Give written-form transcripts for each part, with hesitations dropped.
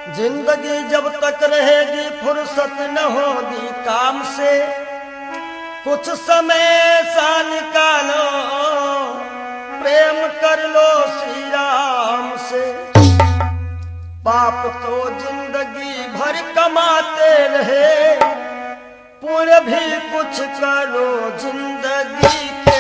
जिंदगी जब तक रहेगी फुर्सत न होगी काम से, कुछ समय सा निकालो प्रेम कर लो श्री राम से। पाप तो जिंदगी भर कमाते रहे, पुण्य भी कुछ करो जिंदगी के।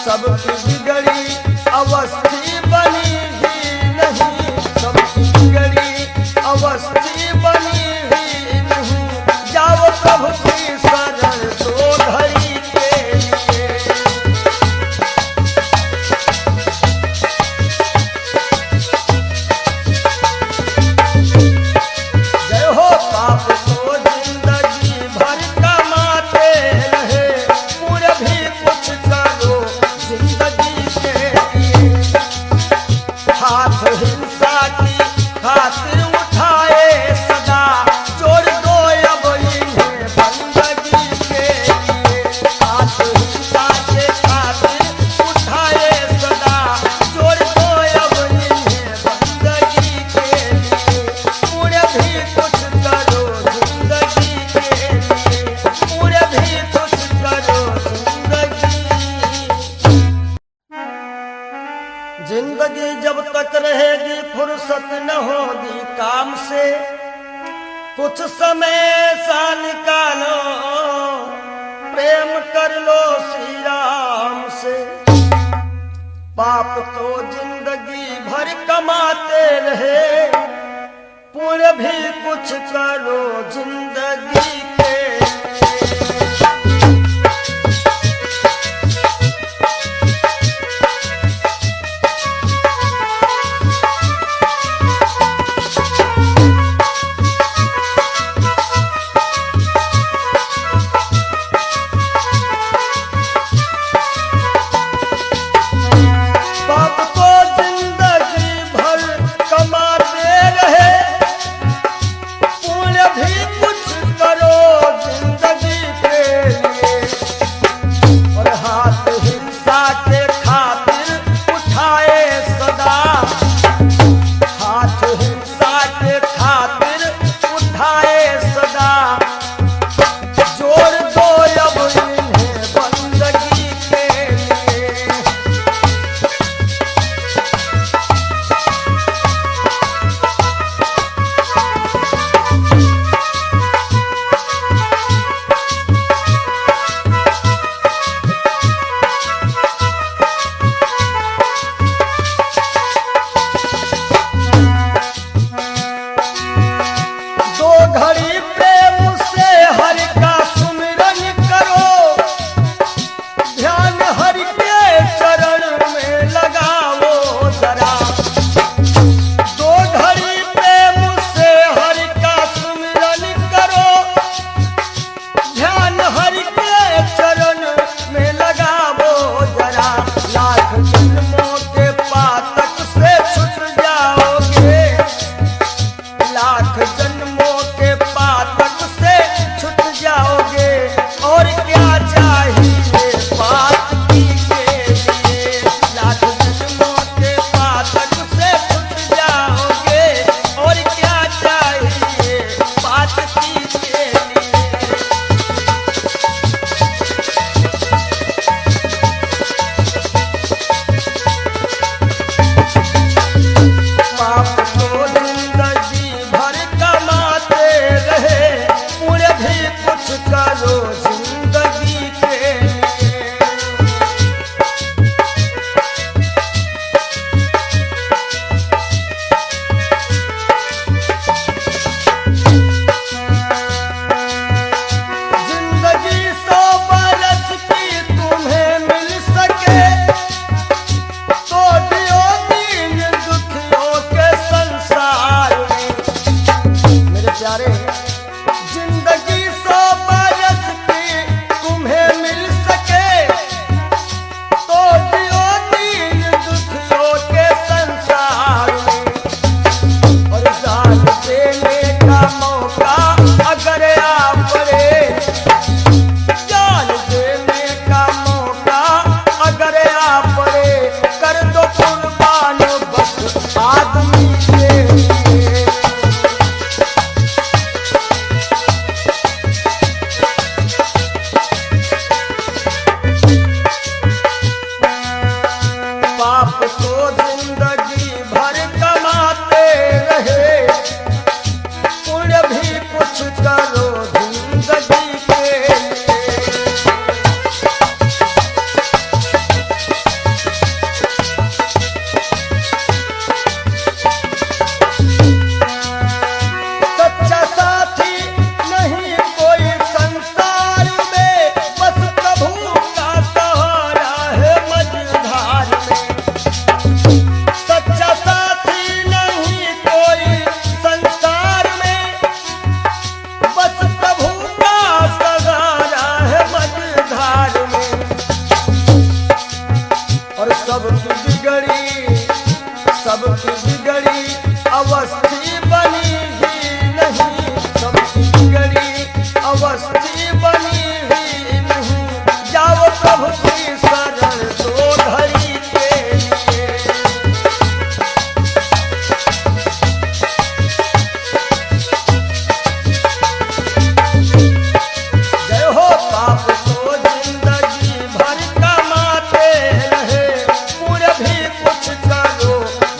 सबकी बिगड़ी अवस्थी बनी ही नहीं, सबकी बिगड़ी अवस्थी बनी ही नहीं। जाओ प्रभु की शरण दो घड़ी के लिए। जय हो पाप को जिंदगी भर कमाते रहे, पुण्य भी कुछ फुर्सत न होगी काम से, कुछ समय सा निकालो, प्रेम कर लो श्री राम से। पाप तो जिंदगी भर कमाते रहे, पुण्य भी कुछ करो जिंदगी के।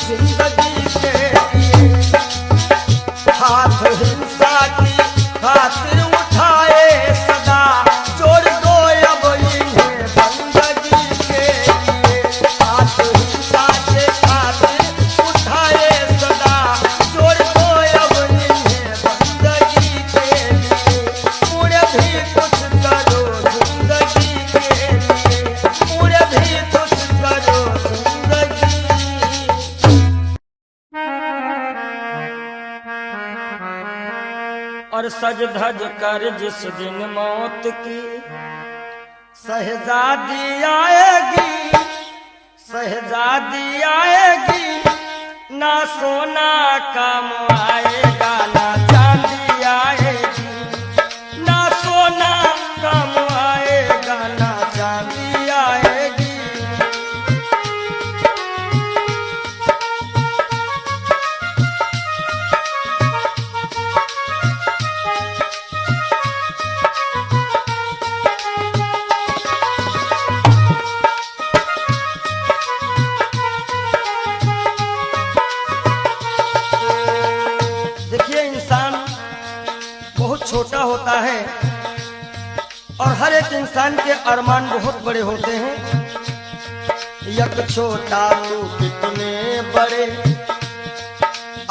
जिंदगी के लिए पर सज धज कर जिस दिन मौत की शहजादी आएगी, शहजादी आएगी, ना सोना काम आएगा ना चांदी आएगी, ना सोना काम आएगा ना चांदी आएगी। छोटा होता है और हर एक इंसान के अरमान बहुत बड़े होते हैं। यक छोटा तू कितने बड़े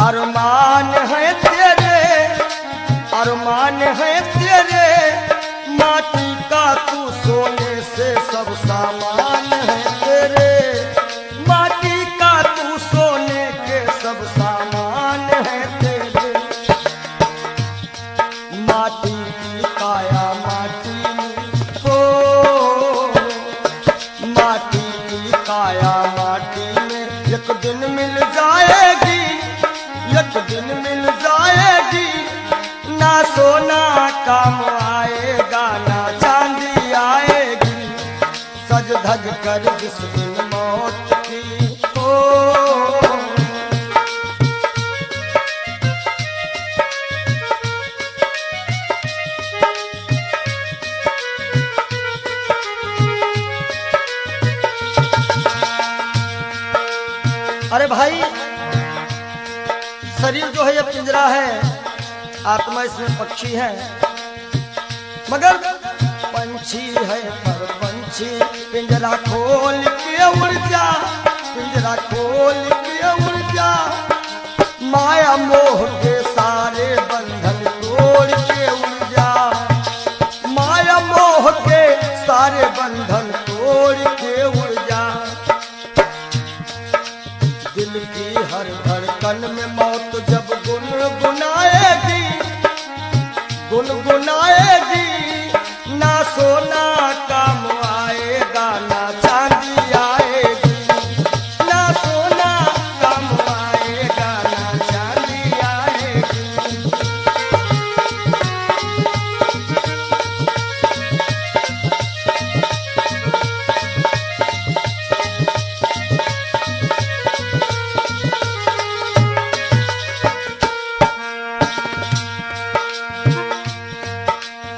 अरमान है तेरे, अरमान है तेरे, माटी का तू सोने से सब सामान है तेरे, माटी का तू सोने के सब सामान है तेरे। माटी की काया माटी में हो, माटी की काया माटी में एक दिन मिल जाएगी, एक दिन मिल जाएगी, ना सोना काम आएगा ना चांदी आएगी, सज धज कर जिस दिन मौत की हो। अरे भाई, शरीर जो है ये पिंजरा है, आत्मा इसमें पक्षी है, मगर पंछी है पर पंछी पिंजरा खोल के उड़ जा, पिंजरा खोल के उड़ जा, माया मोह के सारे बंधन तोड़ के उड़ जा, माया मोह के सारे बंधन तोड़ के उड़ जा। दिल की हर धड़कन में मौत जब गुनगुनाएगी, गुनगुनाएगी, ना सोना काम आएगा ना चांदी आएगी, ना सोना काम आएगा ना चांदी आएगी।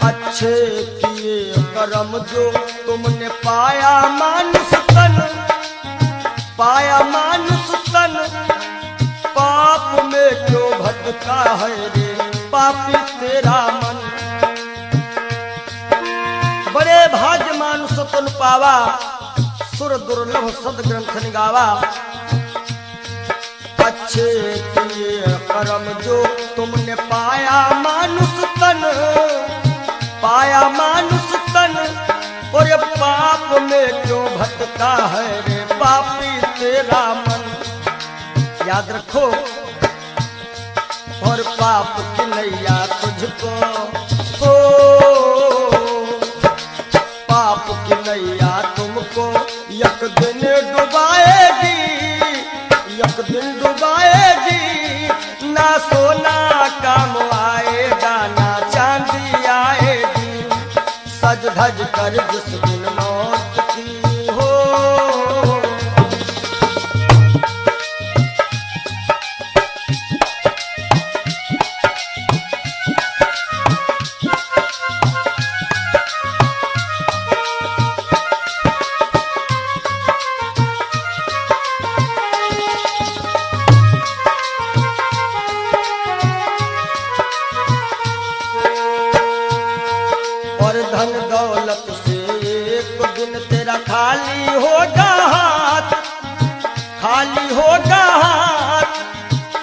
अच्छे किए करम जो तुमने पाया मानुष तन, पाया मानुष तन, पाप में क्यों भटका है रे पापी तेरा मन। बड़े भाग्य मानुष तन पावा, सुर दुर्लभ सद ग्रंथ निगावा। अच्छे किए करम जो तुमने पाया मानुष तन, पाया मानुष तन, और ये पाप में क्यों भटका है रे पापी तेरा मन। याद रखो, और पाप की नैया तुझको हो, पाप की नैया तुमको एक दिन डुबाएगी, एक दिन डुबाएगी, ना सोना काम आएगा ना चांदी आएगी, सज धज कर जिस दिन मौत की हो। धन दौलत से एक दिन तेरा खाली होगा हाथ, खाली होगा हाथ,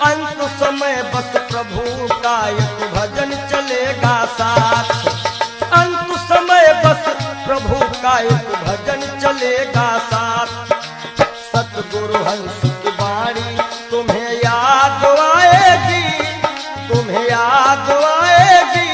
अंत समय बस प्रभु का एक भजन चलेगा साथ, अंत समय बस प्रभु का एक भजन चलेगा साथ। सतगुरु हंस की वाणी तुम्हें याद आएगी, तुम्हें याद आएगी,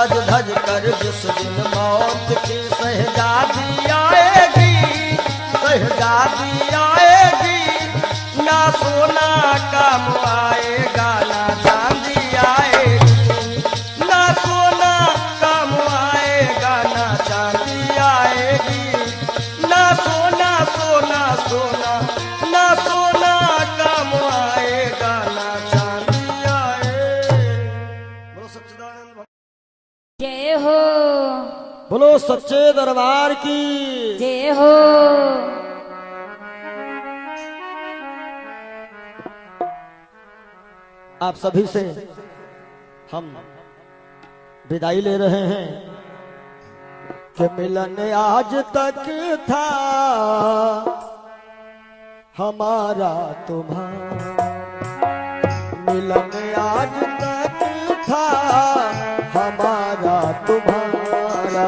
सज धज कर जिस दिन मौत की शहजादी आएगी, शहजादी आएगी, ना सोना काम आएगा ना चांदी आएगी, ना सोना काम आएगा ना चांदी आएगी, ना सोना सोना सोना ना सोना काम आएगा ना चांदी आएगी। बोलो सच्चिदानंद जय हो, बोलो सच्चे दरबार की जय हो। आप सभी से हम विदाई ले रहे हैं कि मिलन आज तक था हमारा तुम्हारा, मिलन आज तक था हमारा तुम्हारा,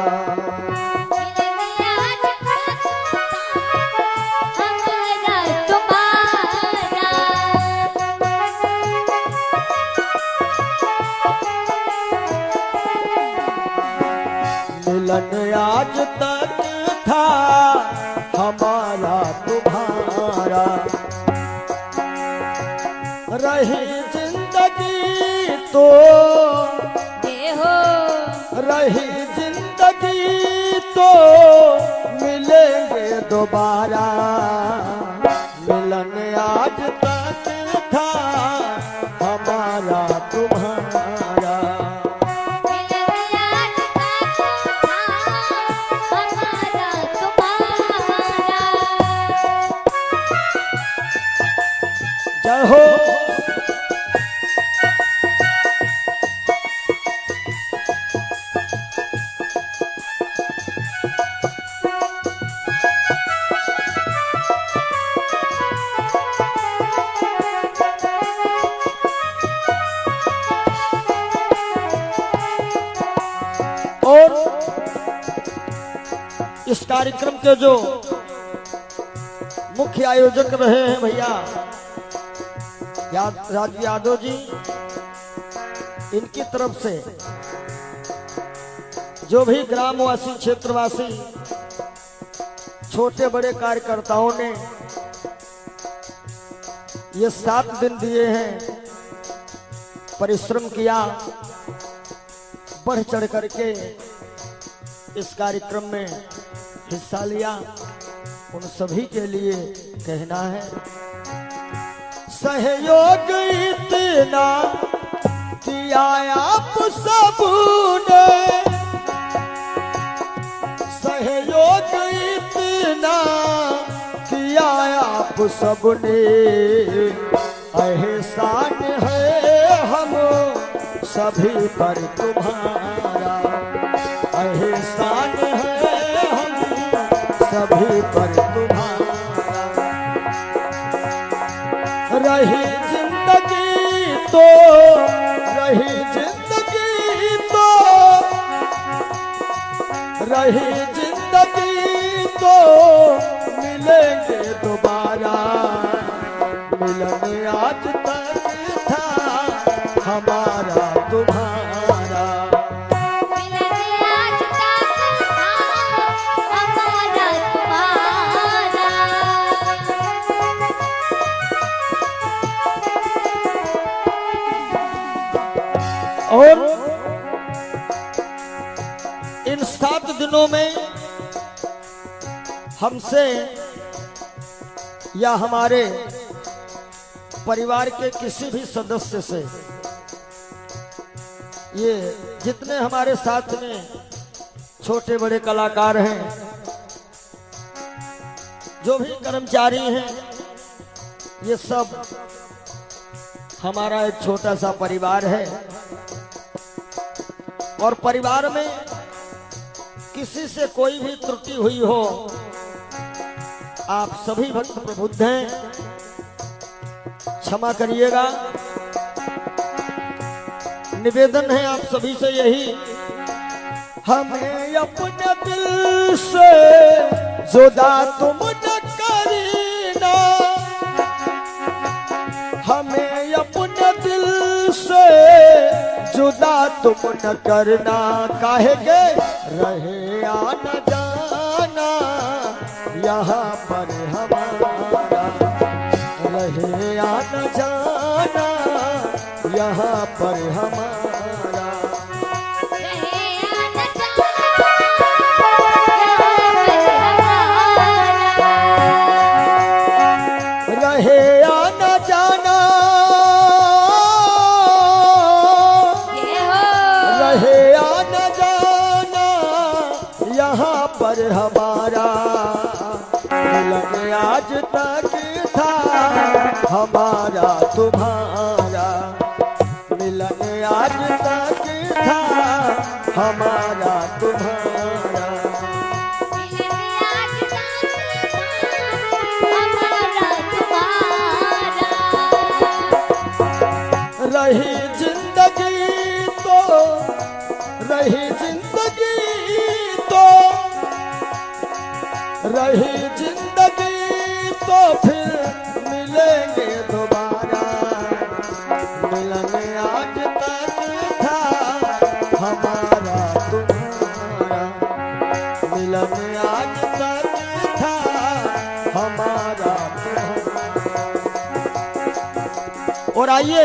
मिलन आज तक था हमारा तुम्हारा, रही जिंदगी तो रही जिंदगी तो मिलेंगे दोबारा, मिलन आज तक था हमारा तुम्हारा, जय हो। और इस कार्यक्रम के जो मुख्य आयोजक रहे हैं भैया राजू यादव जी, इनकी तरफ से जो भी ग्रामवासी क्षेत्रवासी छोटे बड़े कार्यकर्ताओं ने ये 7 दिन दिए हैं, परिश्रम किया, बढ़ चढ़ करके इस कार्यक्रम में हिस्सा लिया, उन सभी के लिए कहना है सहयोग इतना किया आप सबने, सहयोग इतना किया आप सबने, एहसान है हम सभी पर तुम्हारा, एहसान है हम सभी पर तुम्हारा, रही जिंदगी तो रही जिंदगी तो रही जिंदगी तो मिलेंगे दोबारा, मिलन आज तक था हमारा तुम्हारा, मिलन आज तक था हमारा तुम्हारा। और इन 7 दिनों में हमसे या हमारे परिवार के किसी भी सदस्य से, ये जितने हमारे साथ में छोटे बड़े कलाकार हैं, जो भी कर्मचारी हैं, ये सब हमारा एक छोटा सा परिवार है, और परिवार में किसी से कोई भी त्रुटि हुई हो, आप सभी भक्त प्रबुद्ध हैं, क्षमा करिएगा। निवेदन है आप सभी से यही, हमें अपने दिल से जुदा तुम न करीना, हमें अपने दिल से जुदा तुम न करना, काहे के रहे या न जाना यहाँ पर हमारा, रहे या न जाना यहाँ पर हमारा। रहे या न जाना रहे या न जाना यहाँ पर हमारा, मिलन आज तक था हमारा तुम्हारा, मिलन आज तक था हमारा तुम्हारा। रही जिंदगी तो रही जिंदगी तो रही जिंदगी तो फिर मिलेंगे दोबारा, मिलन आज तक था हमारा तुम्हारा, मिलन आज तक था हमारा तुम्हारा। और आइए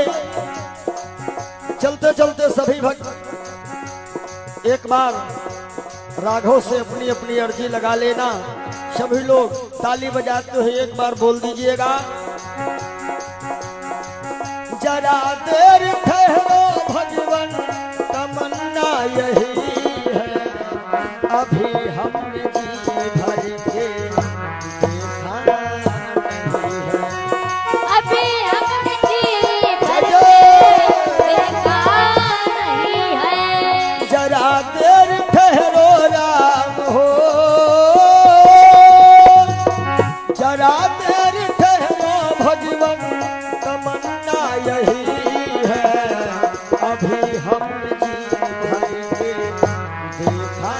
चलते चलते सभी भक्त एक बार राघव से अपनी अपनी अर्जी लगा लेना। सभी लोग ताली बजाते हुए एक बार बोल दीजिएगा, जरा देर ठहरो भगवन तमन्ना यही है, अभी हमने जी भर के देखा नहीं है, अभी हमने जी भर देखा नहीं है। जरा देर ठहरो राम हो, जरा देर ठहरो भगवन तमन्ना यही है, अभी हम जी भर के देखा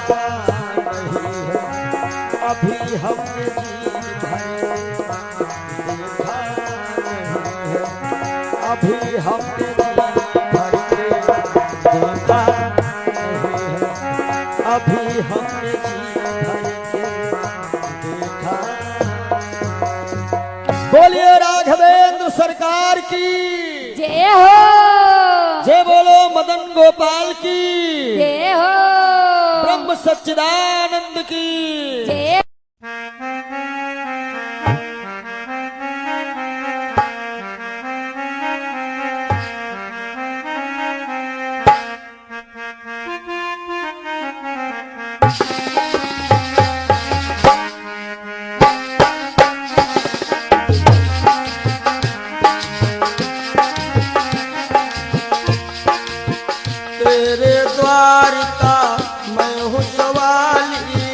नहीं है, अभी हम जी भर देखा नहीं है, अभी हम जी भर के देखा नहीं है, अभी हमने जी भर के देखा। बोलिए राघवेंद्र सरकार की जय हो, जय, बोलो मदन गोपाल की जय हो, ब्रह्म सच्चिदानंद की जय। तेरे द्वारका मैं हूँ सवाली,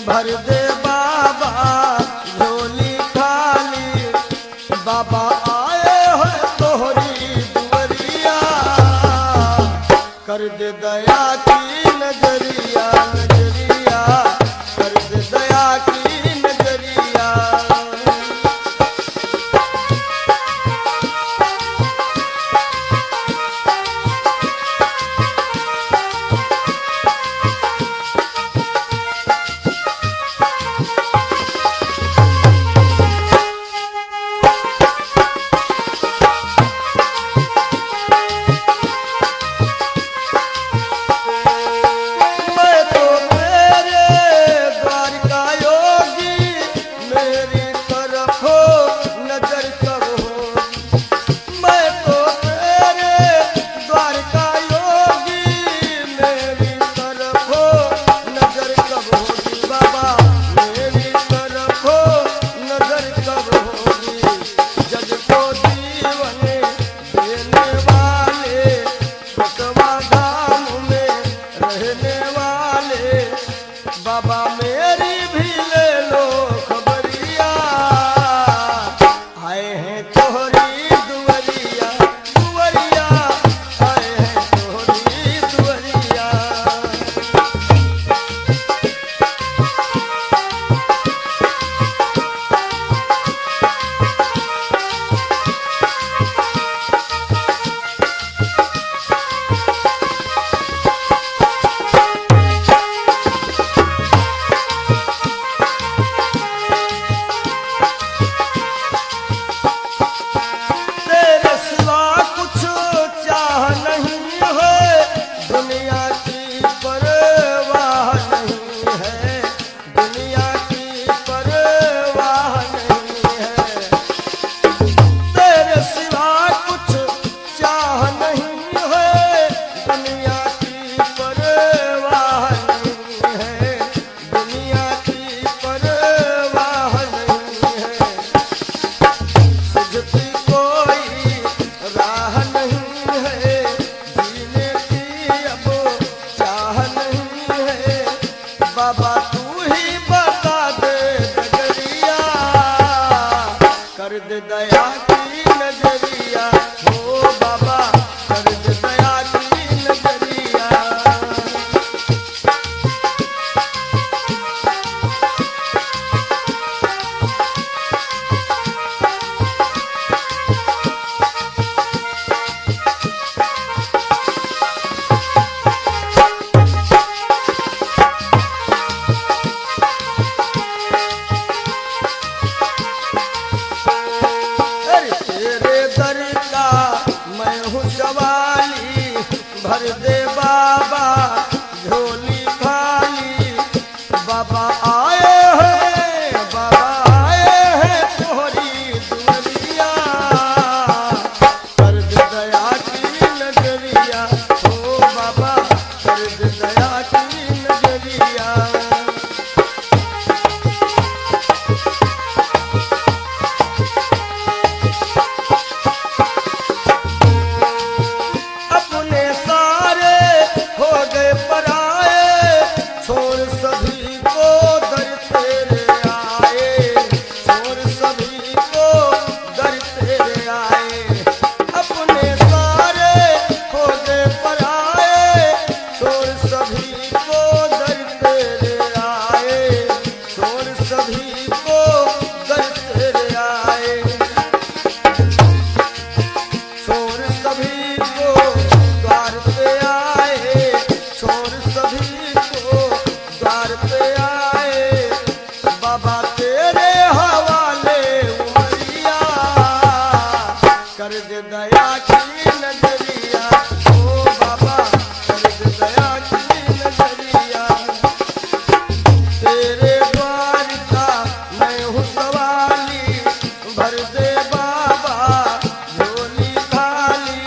भर दे बाबा झोली खाली, बाबा आए हो तोहरी दुवरिया, कर दे दया की नजरिया, नजरिया कर दे दया की नजरिया। दया की नजरिया हो बाबा कर दे दया की नजरिया। तेरे दर का मैं हूँ सवाली भर दे बाबा झोली खाली। बाबा आए हैं तोहरी दुनिया कर दे दया की नजरिया हो बाबा कर दे दया की नजरिया। कर दे दया की नजरिया ओ बाबा कर दे दया की नजरिया। तेरे द्वार का मैं हूँ सवाली भर दे बाबा झोली खाली।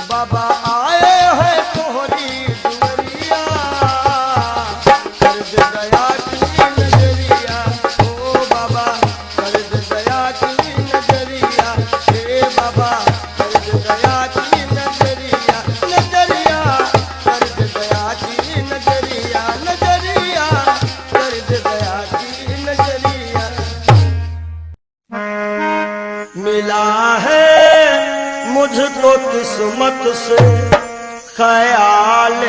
बाबा आए हैं तोहरी दुनिया कर दे दया की नजरिया ओ बाबा कर दे दया की नजरिया। बाबा कर दे दया की नजरिया नजरिया कर दे दया की नजरिया नजरिया कर दे दया की नजरिया। मिला है मुझको किस्मत से ख्याल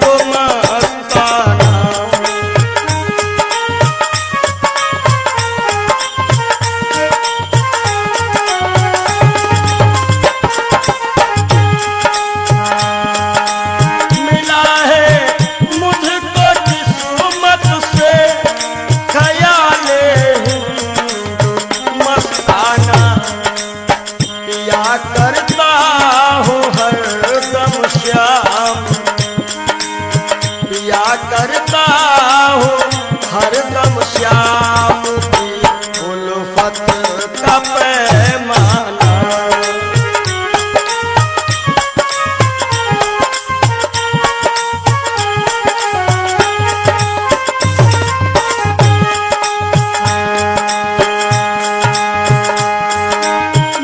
तो मस्ताना। करता हूँ हरदम श्याम की उल्फत का पैमाना।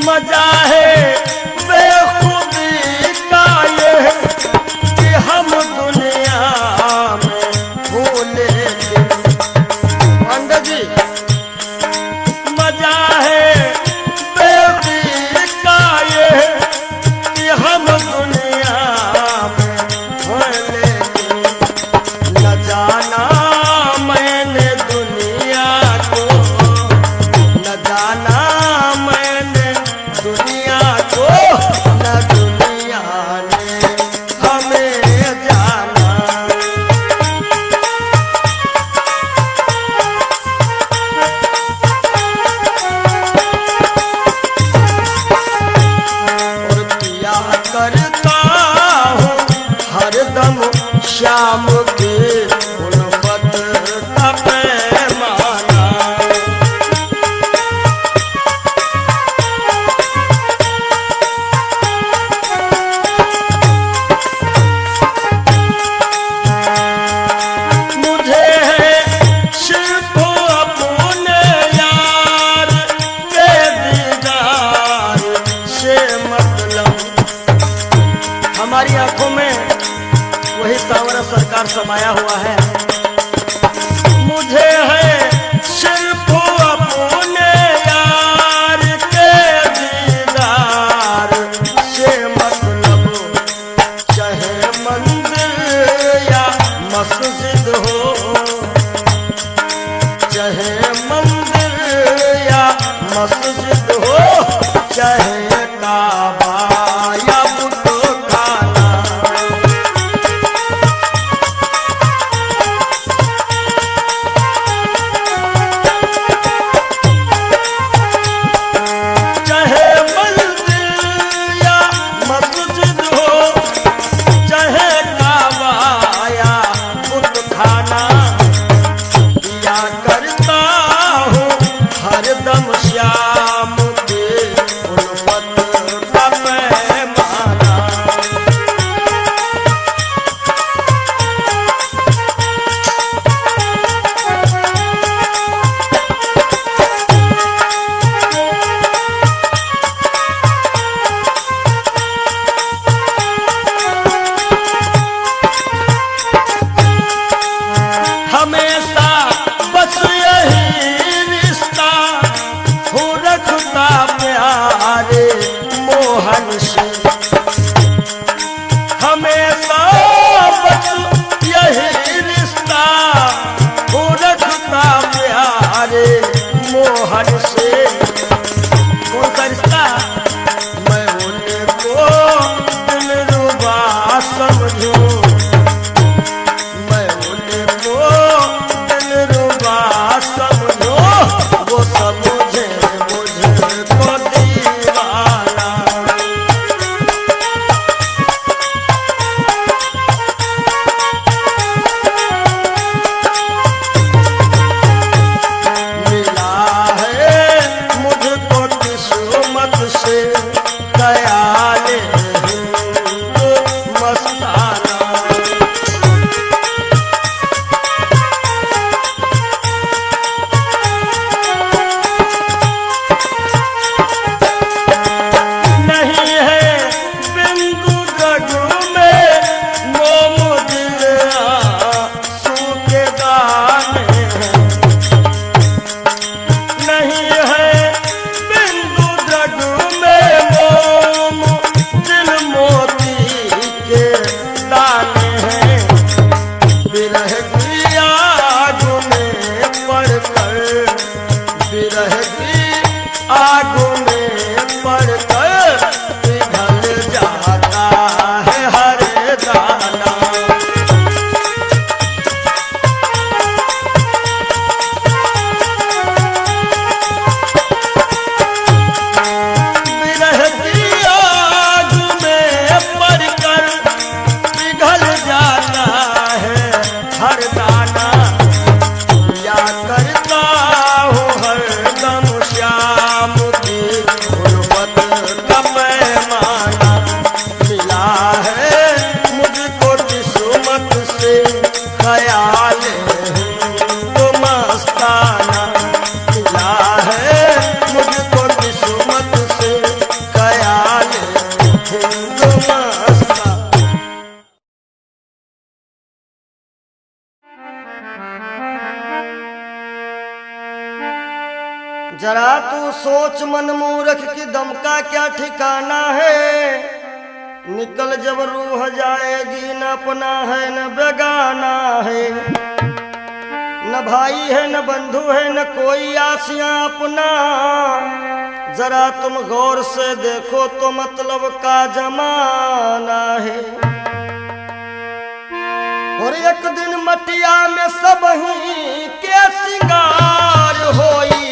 मजा है बेखुदी का ये कि हम दुनिया मजा है बेबी का ये कि हम दुनिया में लेकिन न जाना मैंने दुनिया को न जाना मैंने दुनिया को न दुनिया ने हमें जाना। करता हूँ हरदम श्याम की उल्फत का पैमाना। मुझे है सिर्फ अपने यार के दीदार से मतलब। हमारी आंखों में वही सावरा सरकार समाया हुआ है। मुझे है सिर्फ अपने यार चाहे काबा या बुत खाना। चाहे मंदिर या मस्जिद हो, चाहे काबा या बुत खाना, या करता हूँ हरदम श्याम के उल्फत का पैमाना। हमेशा बस यही रिश्ता हो रखता प्यारे मोहन से। हमेशा बस यही रिश्ता हो रखता प्यारे मोहन से। कौन सा रिश्ता? मैं उनको दिलरुबा समझूं, मैं उनको दिलरुबा समझो, वो समझे मुझको दीवाना। मिला है मुझको किस्मत से ख्याल हिंदू मस्ताना। नहीं है बिंदु जग में मोम दिल आंसू के दाने हैं। नहीं है बिंदु जग में मोम दिल मोती के दाने हैं। विरह की आग में पड़कर, विरह की आग में पड़कर पिघल जाता है हर दाना। विरह की आग में पड़कर पिघल जाता है हर दाना। या करता हूँ हरदम श्याम की गुर्बत का पैमाना। मिला है मुझको किस्मत से ख्याल हिंदू मस्ताना। मिला है मुझको किस्मत से ख्याल हिंदू मस्ताना। जरा तू सोच मन मूर्ख की दम का क्या ठिकाना है। निकल जब रूह जाएगी, न अपना है न बेगाना है, न भाई है न बंधु है न कोई आसियां अपना। जरा तुम गौर से देखो तो मतलब का जमाना है। और एक दिन मटिया में सब ही के सिंगार होई,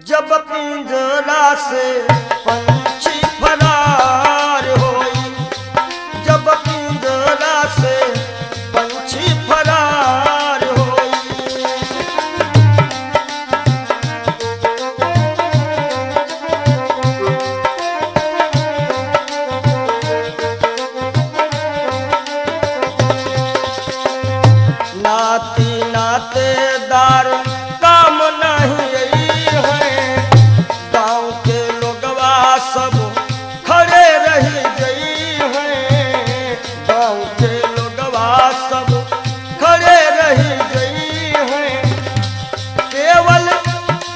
जब पिंजरा से पंछी फरार होई, जब पिंजरा से पंछी फरार होई। नाती नातेदार काम नहीं है, गांव के लोगवा सब खड़े रही गई हैं। गांव के लोगवा सब खड़े रही गई हैं। केवल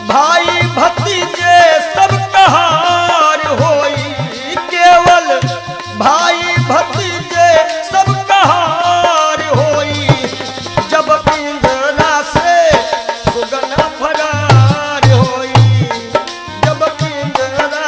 भाई भतीजे सब कहार होई, केवल भाई भतीजे सब कहार होई। जब पिंजरा से सुगना फरार होई, जब पिंजरा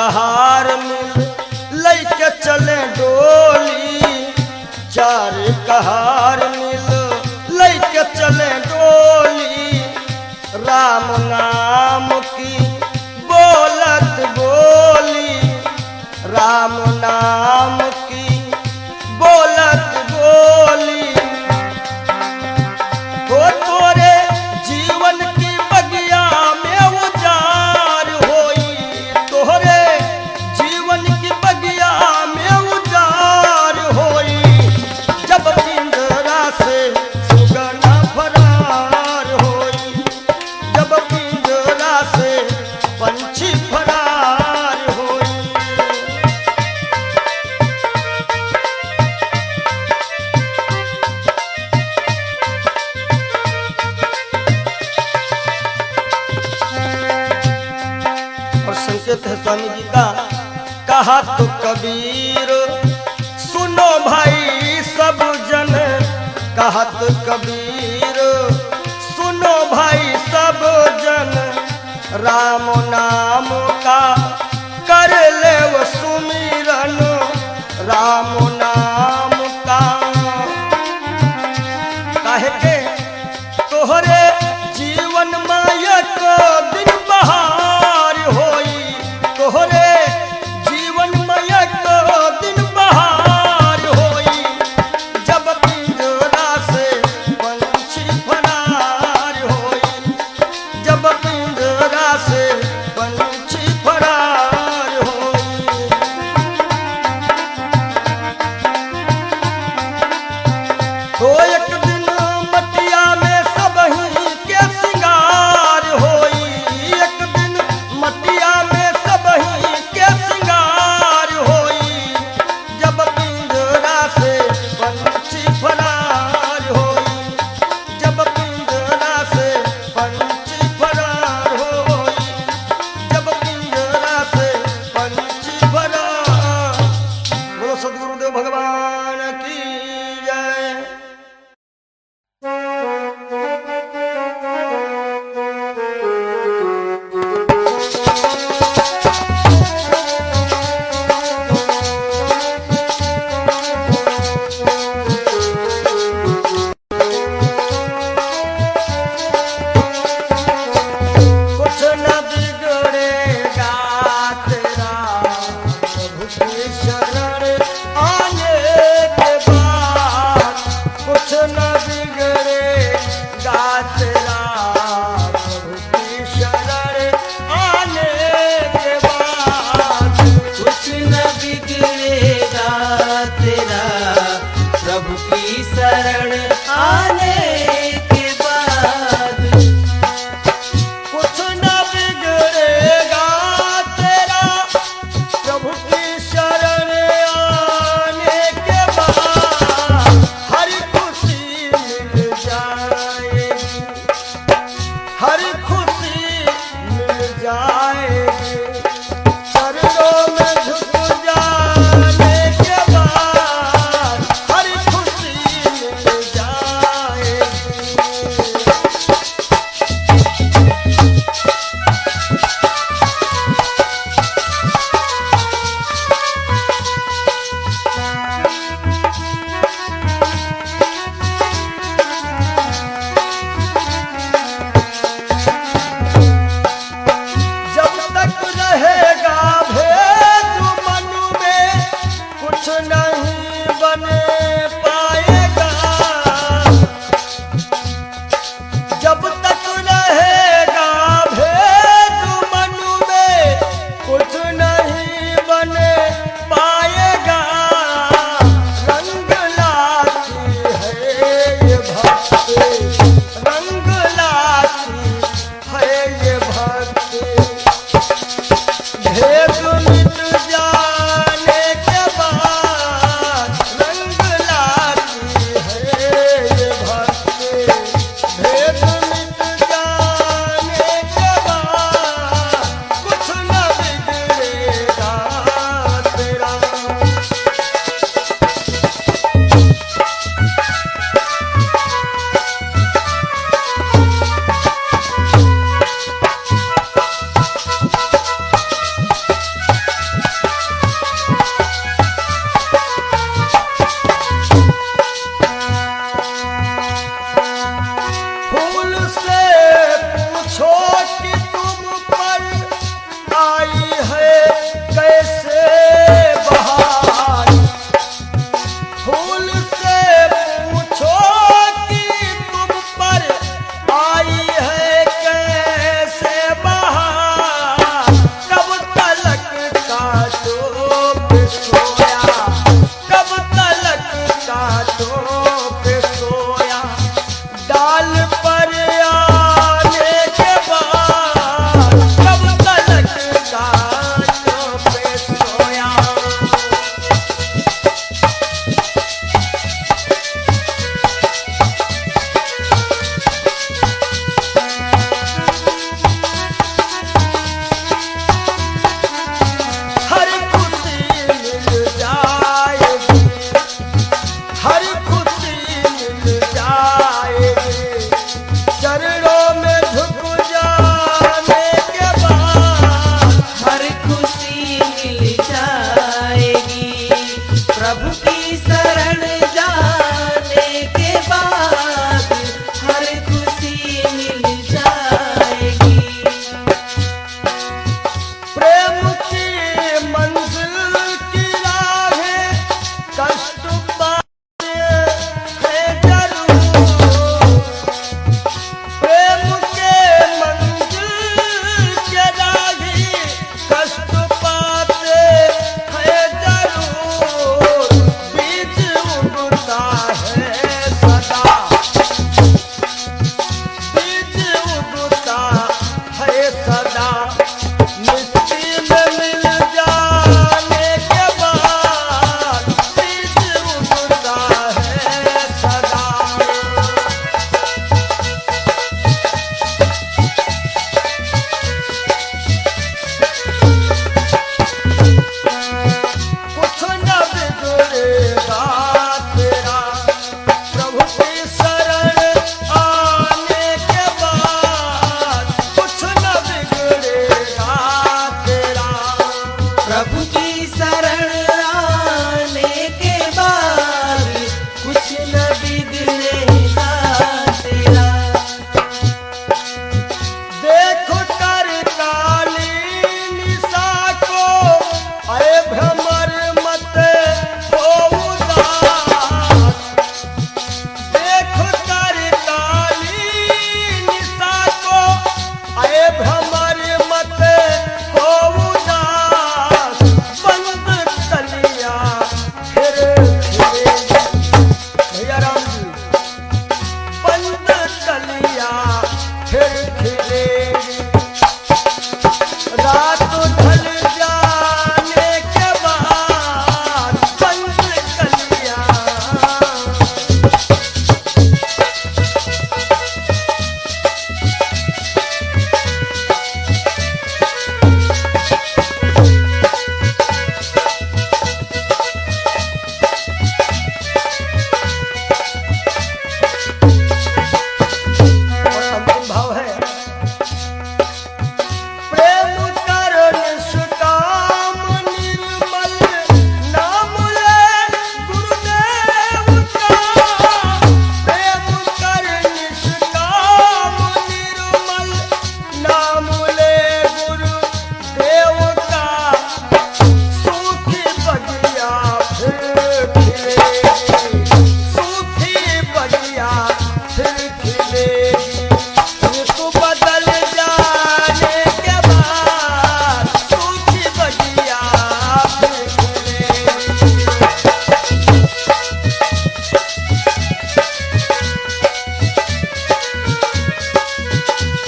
कहार मिल लैके चले डोली, चार कहार मिल लैके चले डोली। राम नाम की बोलत बोली, राम नाम की बोलत बोली। हो तोरे जीवन की बगिया में उजार होई, तोरे जीवन की बगिया में उजार होई। जब पिंजरा से सुगना फरार होई, जब पिंजरा से पंछी फरार होई। और संकेत है स्वामी जी का, कहा तो कबीर सुनो भाई सब जन, कहा तो कबीर सुनो भाई सब जन। राम नाम का कर ले वो सुमिरन, राम नाम का। काहे के तोहरे जीवन मायक दिन बहार होई, तोहरे जीवन मायक दिन बहार होई। जब पिंजरा से पंछी फरार होई, जब पिंजरा से पंछी फरार होई। तो एक दिन मटिया में सबही के सिंगार होई, एक दिन मटिया में सबही के सिंगार होई। जब पिंजरा से पंछी फरार होई, जब पिंजरा से पंछी फरार होई, जब पिंजरा से पंछी फरार। बोलो सद्गुरुदेव भगवान की जय। कुछ न बिगड़ेगा तेरा प्रभु की शरण आने के बाद, कुछ न बिगड़ेगा तेरा प्रभु की शरण आने के बाद। कुछ न बिगड़ेगा तेरा प्रभु की शरण आने के बाद। कुछ न बिगड़ेगा तेरा प्रभु की शरण जाएगी। प्रभु की शरण जाने के बाद हर खुशी मिल जाएगी। प्रेम की मंजिल की राहें कष्ट पाते हैं जरूर। प्रेम के मंजिल के राही कष्ट पाते हैं जरूर। बीज उगता है सदा, बीज उगता है सदा। मिट्टी में मिल जाने के बाद बीज उगता है सदा। कुछ न बिगड़ेगा तेरा प्रभु की शरण आने के बाद। कुछ न बिगड़ेगा तेरा प्रभु की शरण आने के बाद कुछ न बिगड़ेगा तेरा। देखो कर काली निशा को अरे भ्रमर मत हो उदास। देखो कर काली निशा को अरे भ्रमर मत हो उदास। बंद कलियां फिर खिलेंगी। भैया राम जी, बंद कलियां फिर खिलेंगी। रात ढल जाने के बाद बंद कलियां। और अंतिम भाव है प्रेम कर निष्काम निर्मल नाम ले गुरुदेव का। प्रेम कर निष्काम निर्मल नाम ले गुरुदेव का। सूखी बगिया फिर खिलेगी, सूखी बगिया फिर खिलेगी। ऋतु बदल जाने के बाद सूखी बगिया फिर खिलेगी।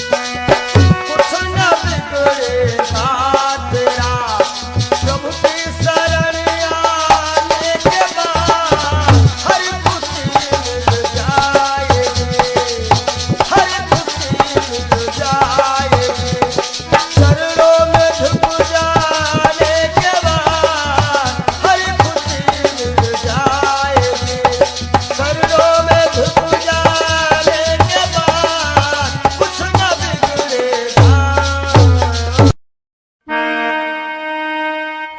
कुछ न बिगड़ेगा तेरा प्रभु की शरण आने के बाद हर खुशी मिल जाएगी। हर खुशी मिल जाएगी। चरणों में झुक जाने के बाद हर खुशी मिल जाएगी। चरणों में झुक जाने के बाद कुछ न बिगड़ेगा।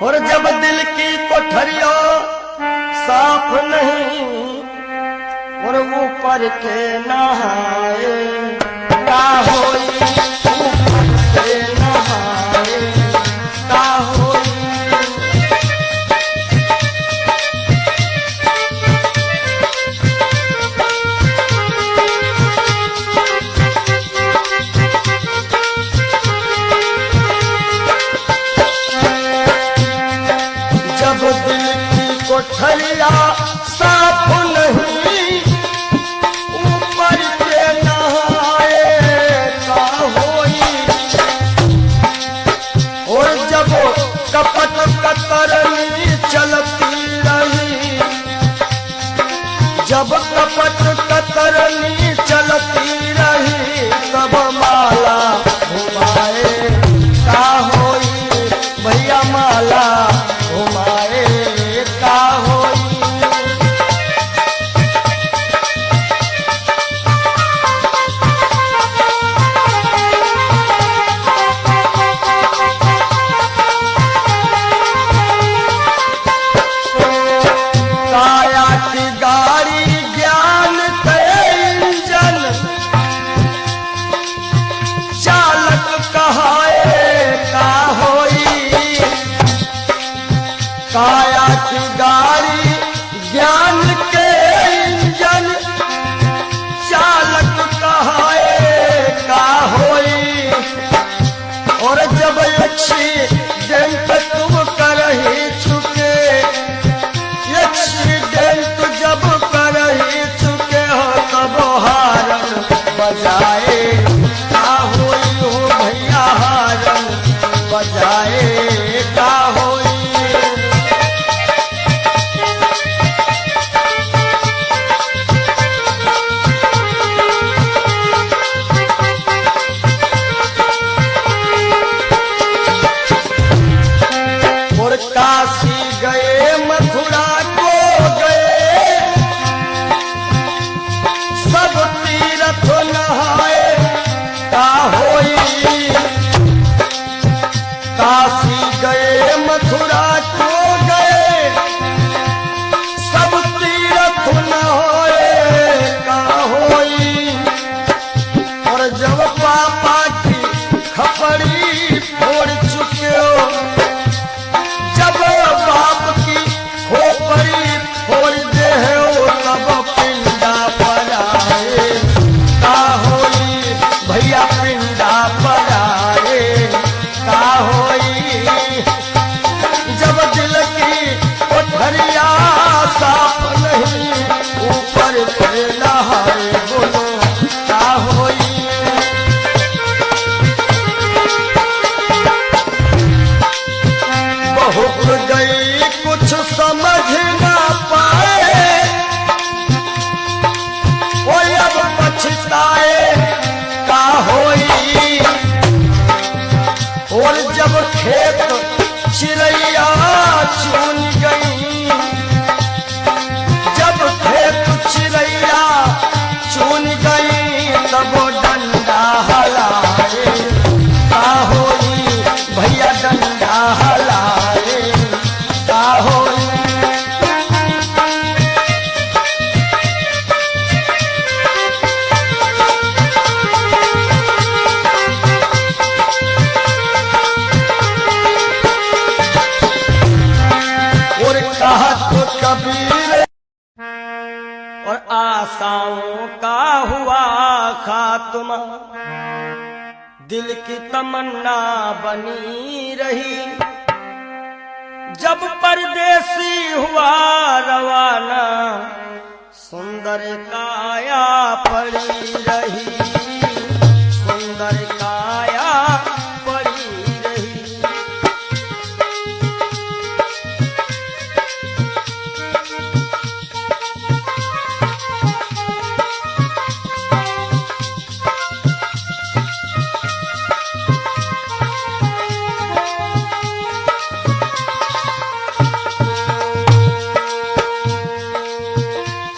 और जब दिल की कोठरियों साफ नहीं और ऊपर के नहाए का होई। ऊपर के नहाए का होई। जब दिल की कोठरिया साफ नहीं ऊपर के नहाए का होई। और जब कपट कतरनी चलती रही, जब कपट कतरनी चलती रही तब माला घुमाए का होई। भैया माला घुमाए का होई। काया की गाड़ी ज्ञान के इंजन चालक कहाए का होई। और जब एक्सीडेंट तुम कर ही चुके, एक्सीडेंट जब कर ही चुके हो तब हारन बजाए का होई हो भैया, हारन बजाए का होई। और काशी गए मथुरा को गए, सब तीर्थ नहाए का होई। काशी गए मथुरा को गए, सब तीर्थ नहाए का होई। और जब पापा की खपड़ी फोड़ चुके हो, जब बाप की खोपड़ी फोड़ दे हो तब पिंडा पर आए का होई भैया, पिंडा पर आए का होई। जब दिल की कोठरिया साफ नहीं, ऊपर से नहाए बोलो का होई। बहुत गई कुछ समझ ना पाए, कोई अब पछताए का होई। और जब खेत चिड़ैया चुन गई, जब खेत चिड़ैया चुन गई तब डंडा हलाए का होई भैया, डंडा हलाए का होई। और कहा तो कबीर, और आशाओं का हुआ खात्मा, दिल की तमन्ना बनी रही। जब परदेसी हुआ रवाना, सुंदर काया पड़ी रही, सुंदर काया पड़ी रही।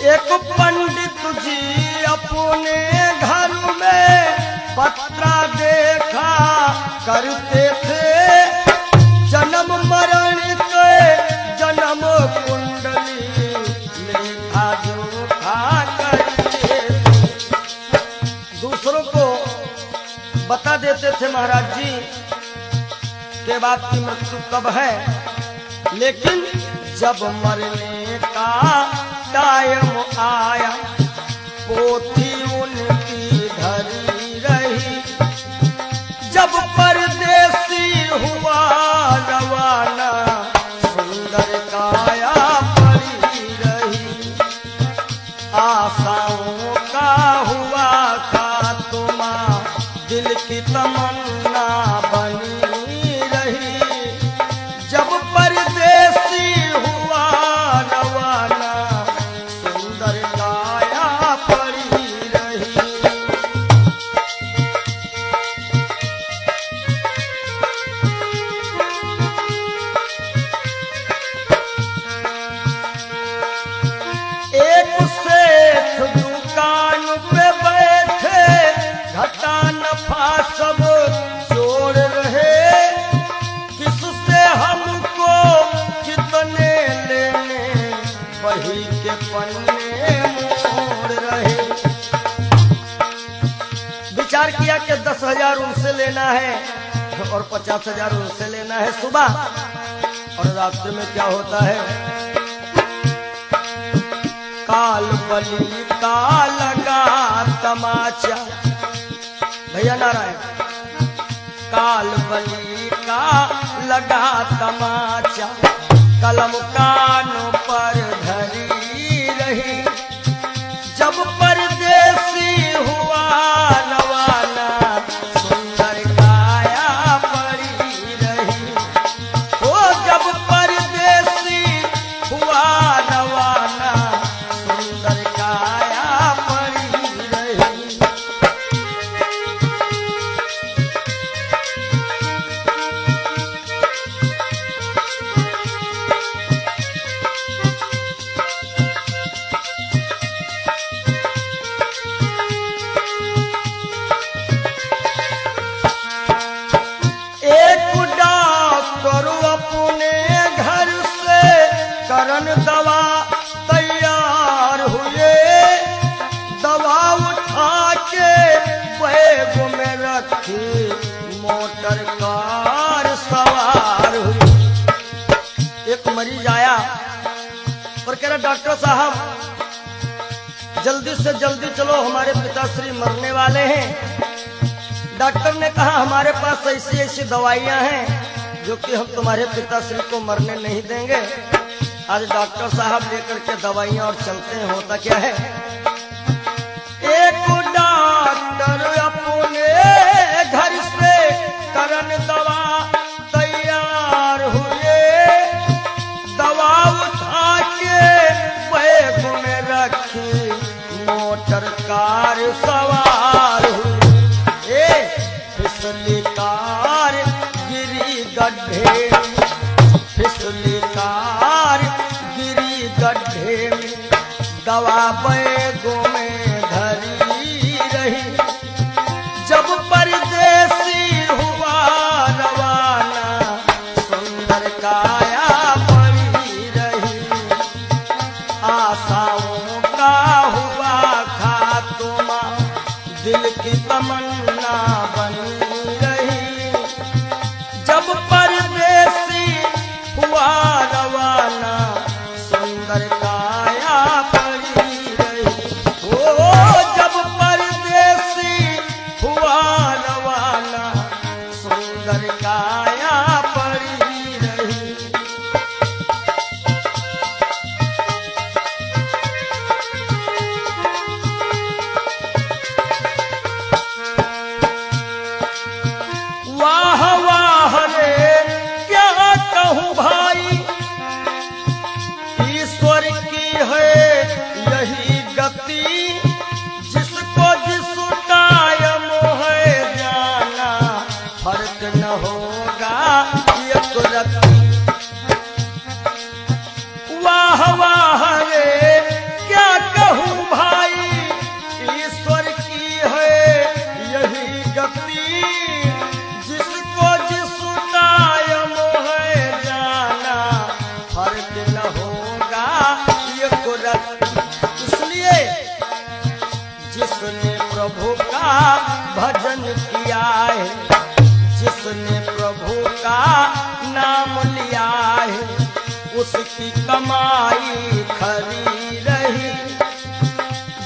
एक पंडित जी अपने घर में पत्रा देखा करते थे, जन्म मरण के जन्म कुंडली लेखा जोखा करते थे। दूसरों को बता देते थे महाराज जी के बाप की मृत्यु कब है, लेकिन जब मरने का टाइम आया पोथी उनकी धरी रही। जब परदेसी हुआ रवाना, सुंदर काया पड़ी रही। आशाओं का हुआ खात्मा, दिल की तमन्ना बनी रही। जब परदेसी हुआ रवाना, सुंदर काया पड़ी रही। एक सेठ दुकान पे बैठे, घटा नफा सब जोड़ रहे। किससे हमको कितने लेने, वही के पन्ने मोड़ रहे। विचार किया कि 10,000 उनसे लेना है और 50,000 उनसे लेना है। सुबह और रात्रि में क्या होता है? काल बलि का लगा तमाचा, भैया नारायण, काल बलि का लगा तमाचा, कलम कानों पर धरी रही, जब परदेसी हुआ रवाना, सुंदर काया पड़ी रही। ओ जब परदेसी हुआ रवाना, सुंदर काया पड़ी रही। करन दवा तैयार हुए, दवा उठा के बैग में रखी, मोटर कार सवार हुई। एक मरीज आया और कह रहा डॉक्टर साहब जल्दी से जल्दी चलो, हमारे पिताश्री मरने वाले हैं। डॉक्टर ने कहा हमारे पास ऐसी ऐसी दवाइयां हैं जो कि हम तुम्हारे पिताश्री को मरने नहीं देंगे। आज डॉक्टर साहब लेकर के दवाइयां और चलते हैं। होता क्या है, एक डॉक्टर अपने घर से करन दवा तैयार हुए, दवा उठा के बैग में रखी, मोटर कार सवार हुई। फिसली कार गिरी गड्ढे, फिसली कार गिरी गड्ढे में, दवा बैगों में धरी रही, जब परदेसी हुआ रवाना, सुंदर काया पड़ी रही। आशाओं का हुआ खात्मा, दिल की तमन्ना बनी रही, जब परदेसी हुआ रवाना, सुंदर काया पड़ी रही। ओ जब परदेसी हुआ रवाना, सुंदर काया पड़ी रही। वाह वाह रे क्या कहूँ भाई, ईश्वर की है यही गति, जिसको जिस टाइम है जाना, फर्क न होगा एक रत्ती। वाह वाह रे क्या कहूँ भाई, ईश्वर की है यही गति, जिसको जिस टाइम है जाना, फर्क न होगा एक रत्ती। इसलिए जिसने प्रभु का भजन किया है, जिसने प्रभु का नाम लिया है, उसकी कमाई खरी रही,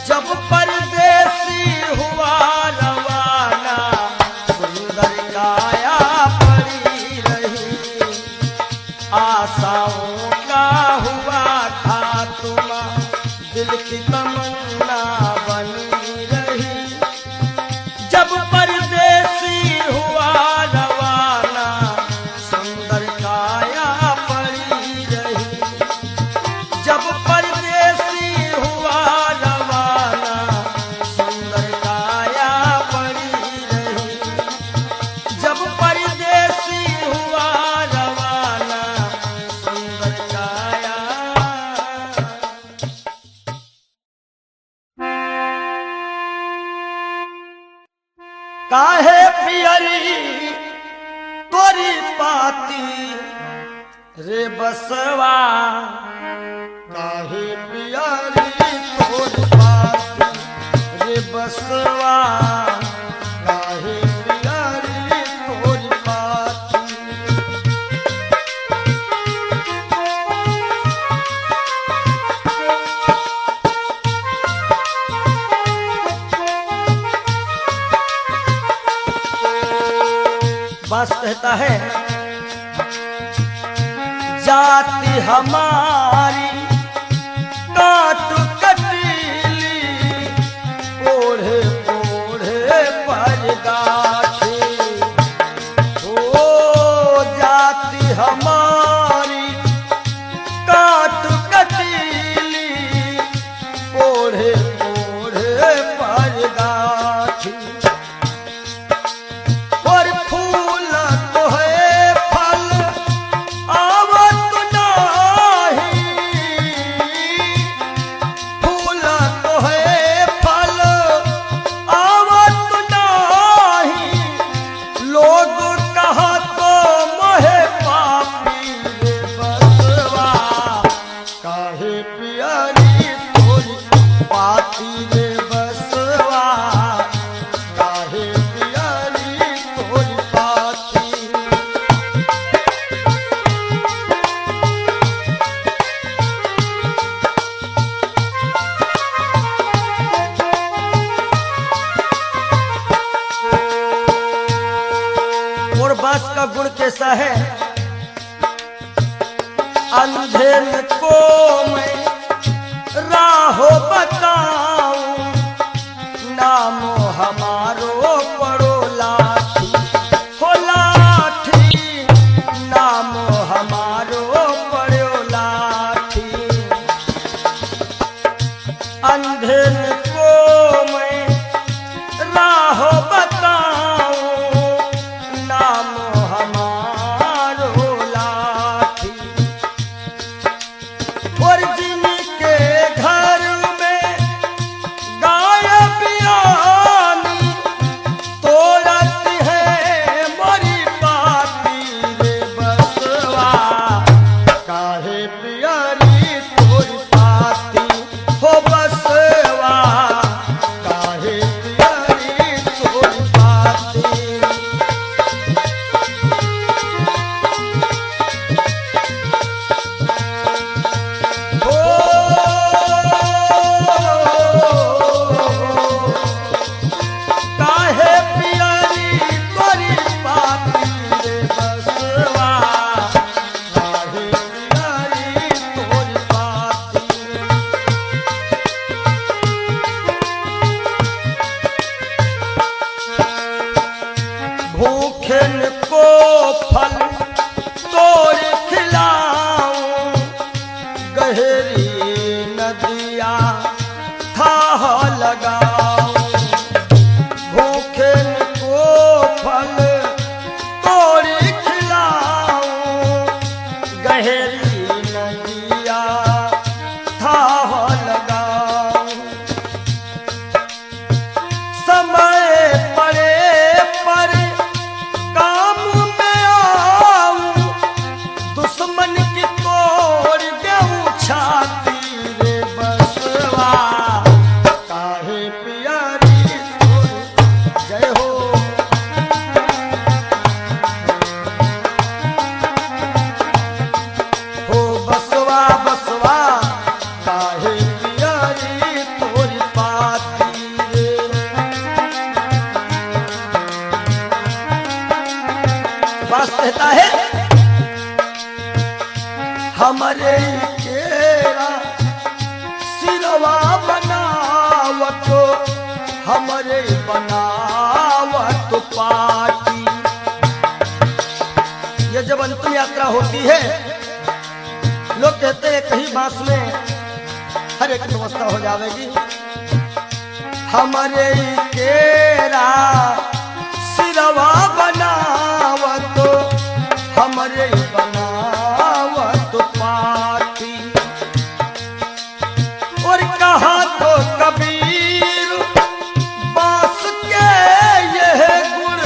जब परदेसी हुआ रवाना, सुंदर काया पड़ी रही। आशाओं का हुआ खात्मा, दिल की तमन्ना बनी रही, जब परदेसी हुआ रवाना, सुंदर काया पड़ी रही, जब परदेसी हुआ रवाना, सुंदर काया पड़ी रही, जब परदेसी हुआ रवाना, सुंदर काया। काहे पियरी तोरी पाती रे बसवा, काहे पियरी तोरी पाती रे बसवा, काहे पियरी तोरी पाती। कहता है जाति हमारी काट कटीली ओढ़े ओढ़े पर गाठी ओ जाति हमारी काट कटीली ओढ़े ओढ़े पर गाठी और फूल तो है फल आवत नाही फूल तो है फल आवत नाही लोग कहा तो मोहे पापी रे बसवा काहे पियरी तोरी पाती रे बसवा काहे पियरी तोरी पाती और बांस का गुण कैसा है अंधेर को मैं राहो बताऊं नामो हमारो पड़ो लाठी हो लाठी नामो हमारो पड़ो लाठी अंधेर को मैं राहो बताऊं नाम हमारो लाठी और जिनके घर में गाय पियानी तोड़त है मरी पाती रे बसवा काहे पियरी तोरी पाती हो बसवा काहे पियरी तोरी पाती काहे पियरी तोरी पाती रे बसवा काहे पियरी तोरी पाती भूखन को फल तोड़ खिलाऊं गहरी नदिया थाह लगाऊं भूखन को फल तोड़ खिलाऊं गहरी नदिया थाह लगाऊं समय पड़े पर काम में आऊं दुश्मन की तोड़ देऊं छाती रे बसवा काहे पियरी तोरी जय हो हो बसवा बसवा काहे पियरी तोरी पाती रे बास कहता है हमारे केरा सिरवा बनावत हमारे बनावत पाटी ये जब अंतिम यात्रा होती है लोग कहते हैं कहीं बांस में हर एक व्यवस्था हो जाएगी हमारे केरा सिरवा बनावत हमारे बनावत पाटी और कहा तो कबीर बांस के यह गुण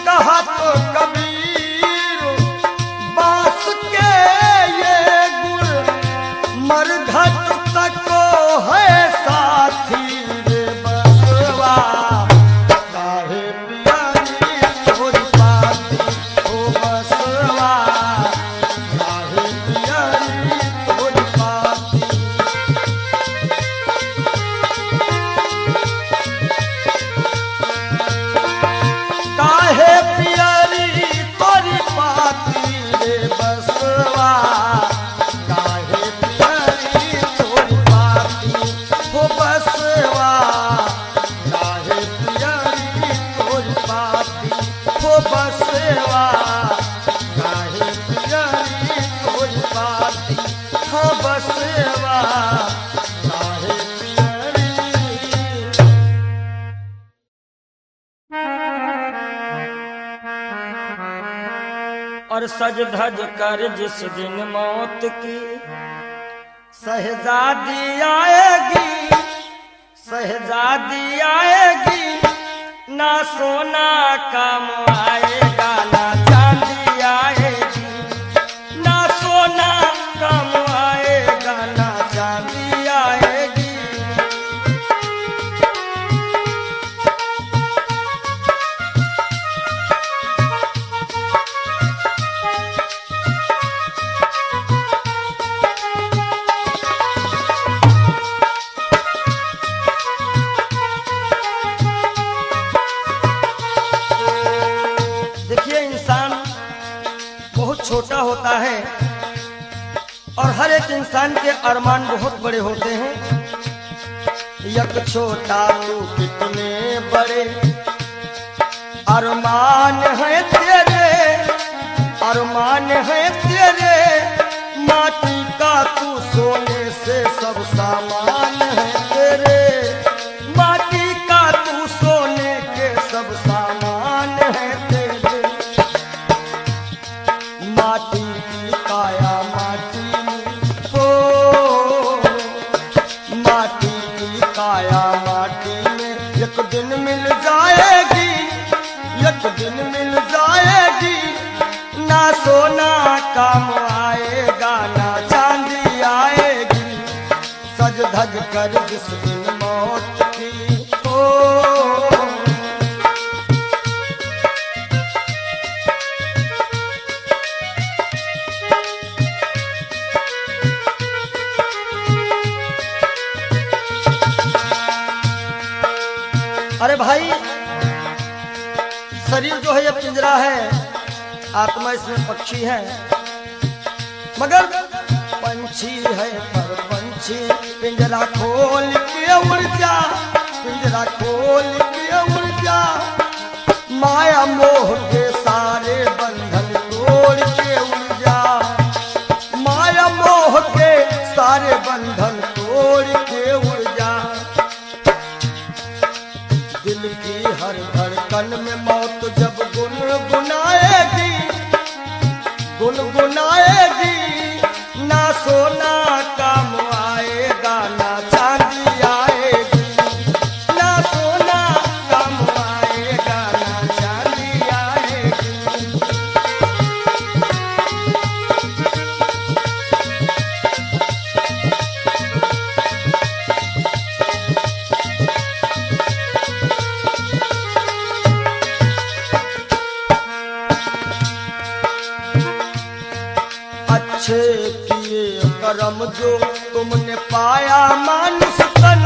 कहा तो कबीर बांस के यह गुण मरघट तक है साथी रे बसवा काहे हाँ बसेवा काहे पियरी। और सज धज कर जिस दिन मौत की शहजादी आएगी, शहजादी आएगी, ना सोना काम आएगा ना चांदी आएगी, ना सोना काम आएगा ना चांदी आएगी। देखिए इंसान बहुत छोटा होता है और हर एक इंसान के अरमान बहुत बड़े होते हैं। यक छोटा तू कितने बड़े अरमान है तेरे, अरमान है तेरे, माटी का तू सोने से सब सामान है तेरे, माटी का तू सोने के सब सामान है तेरे। माटी की काया माटी में हो, माटी की काया माटी में एक दिन मिल जाएगी, एक दिन मिल जाएगी, ना सोना काम आएगा ना चांदी आएगी। सज धज कर जिस दिन मौत की हो। अरे भाई शरीर जो है ये पिंजरा है, आत्मा इसमें पक्षी है, मगर पंछी है पर पंछी पिंजरा खोल के उड़ जा, पिंजरा खोल के उड़ जा, माया मोह के सारे बंधन तोड़ के उड़ जा, माया मोह के सारे बंधन तोड़ के उड़ जा। दिल की हर धड़कन में मौत जब गुनगुनाएगी, गुनगुनाएगी, ना सोना काम आएगा ना चांदी आएगी, ना सोना काम आएगा ना चांदी आएगी। अच्छे किए कर्म जो तुमने पाया मानुष तन,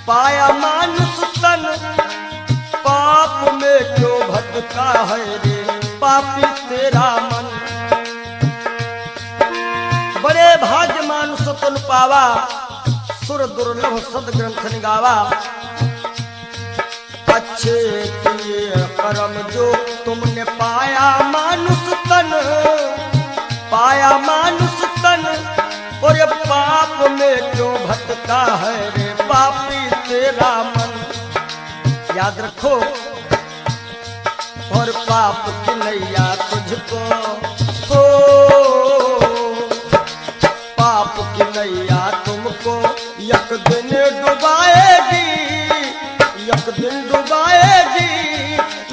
पाया मानुष तन, पाप में क्यों भटका है रे पापी तेरा मन। बड़े भाग्य मानुष तन पावा, सुर दुर्लभ सद ग्रंथ निगावा। अच्छे किए कर्म जो तुमने पाया मानुष तन, पाया मानुष तन, और ये पाप में क्यों भटका है रे पापी तेरा मन। याद रखो और पाप की नैया तुझको हो, पाप की नैया तुमको एक दिन डुबाएगी, एक दिन डुबाएगी,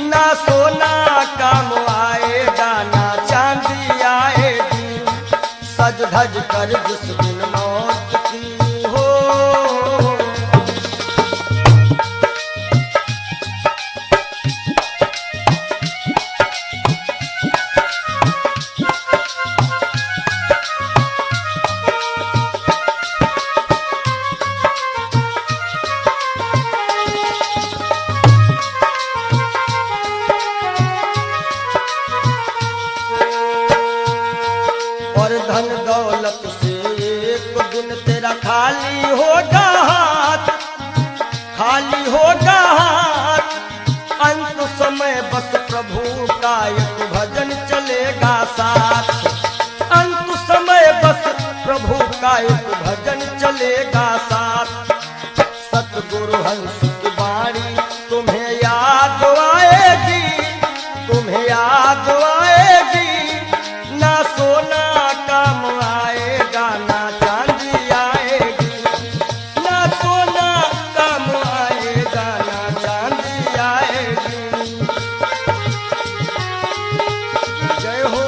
ना सोना काम आएगा ना चांदी आएगी। सज धज कर जिस दिन मौत की हो। और धन दौलत से एक दिन तेरा खाली होगा हाथ, खाली होगा हाथ। अंत समय बस प्रभु का एक भजन चलेगा साथ, अंत समय बस का एक भजन चलेगा साथ। सतगुरु हंस की वाणी तुम्हें याद आएगी, तुम्हें याद आएगी। ना सोना काम आएगा, ना चांदी आएगी। ना सोना काम आएगा, ना चांदी आएगी। जय हो।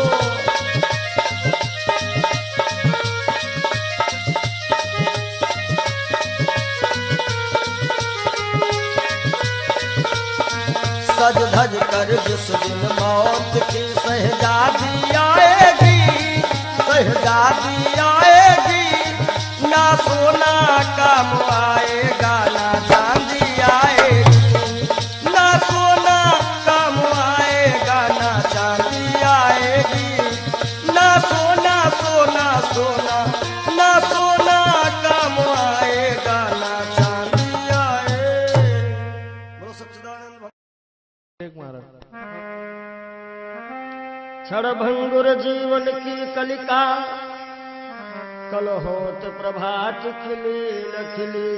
सज धज कर जिस दिन मौत की शहजादी आएगी, शहजादी आएगी। ना सोना काम आएगा, ना चांदी आएगी। ना सोना काम आएगा, ना चांदी आएगी। ना सोना सोना सोना, ना सोना काम आएगा, ना चांदी आएगी। बोलो सच्चिदानंद भगवान। क्षणभंगुर जीवन की कलिका, कल होत प्रभात खिली न खिली।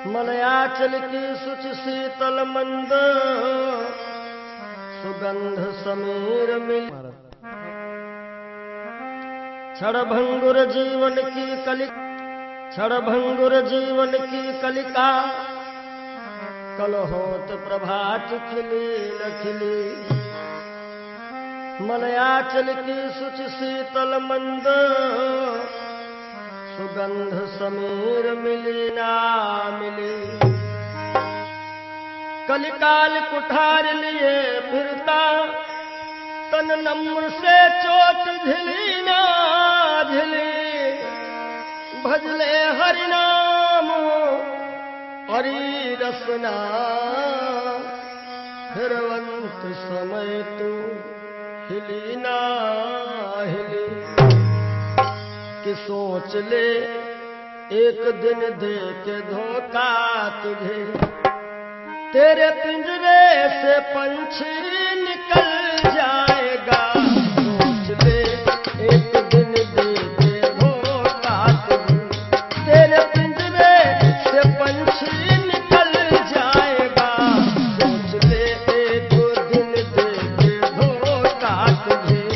मलयाचल की सुच शीतल मंद, सुगंध समीर मिली। क्षणभंगुर जीवन की कलिका, क्षणभंगुर जीवन की कलिका। कल होत प्रभात खिली न खिली। मलयाचल की सुच शीतल मंद, सुगंध समीर मिली ना मिली। कलिकाल कुठार लिए फिरता, तन नम्र से चोट झिली ना झिली। भजले हरि नाम हरि रसना, फिरवंत समय तू हिली ना हिली। कि सोच ले एक दिन दे के धोखा तुझे, तेरे पिंजरे से पंछी निकल जाएगा। सोच ले एक दिन दे के धोखा तुझे, तेरे पिंजरे से पंछी निकल जाएगा। सोच ले एक दिन दे के धोखा तुझे।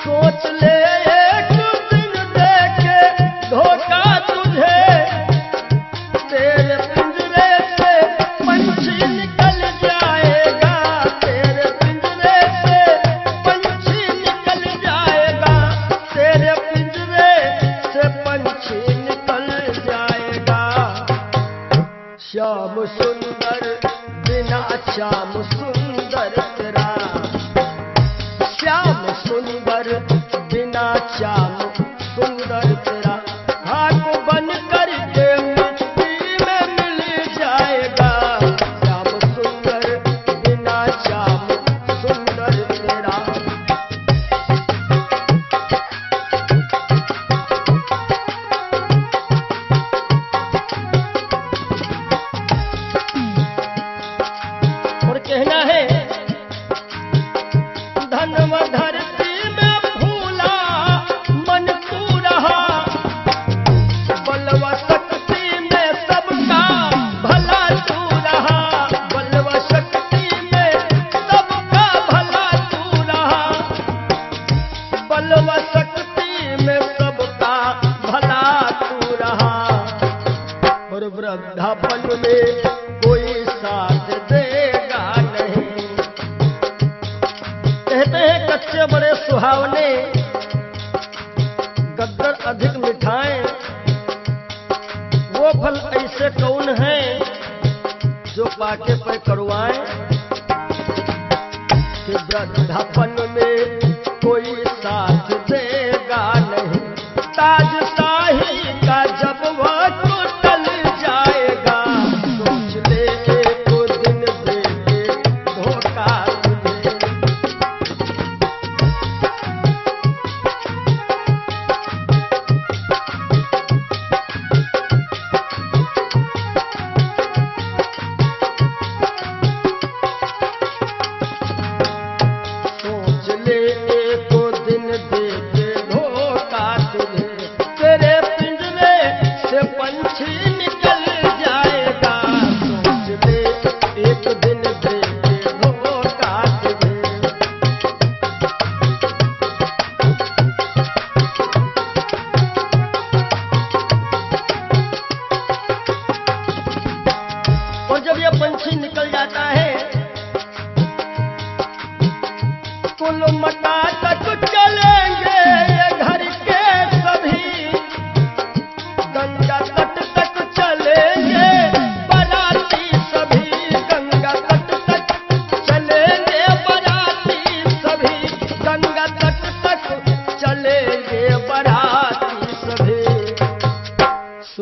सोच ले एक दिन दे के धोखा तुझे, तेरे पिंजरे से पंछी निकल जाएगा। तेरे पिंजरे से पंछी निकल जाएगा। तेरे पिंजरे से पंछी निकल जाएगा। श्याम सुंदर बिना श्याम सुंदर तेरा, श्याम सुंदर बिना श्याम सुंदर तेरा। हाथ बन करके मिट्टी में मिल जाएगा। श्याम सुंदर बिना श्याम सुंदर तेरा। और कहना है, धनव धरती में फूला मन तू रहा। बलवा शक्ति में सबका भला तू रहा। बलवा शक्ति में सबका भला तू रहा। बलवा शक्ति में सबका भला तू रहा। और वृद्धापन में कोई साथ देगा नहीं। कहते हैं कच्चे बड़े सुहावने, गद्दर अधिक मिठाएं। वो फल ऐसे कौन है जो पाके पे कड़वाएं। कि वृद्धापन में कोई साथ देगा नहीं। ताज शाही का जब वह टूटल जाएगा। सोच ले एक दिन दे के धोखा तुझे।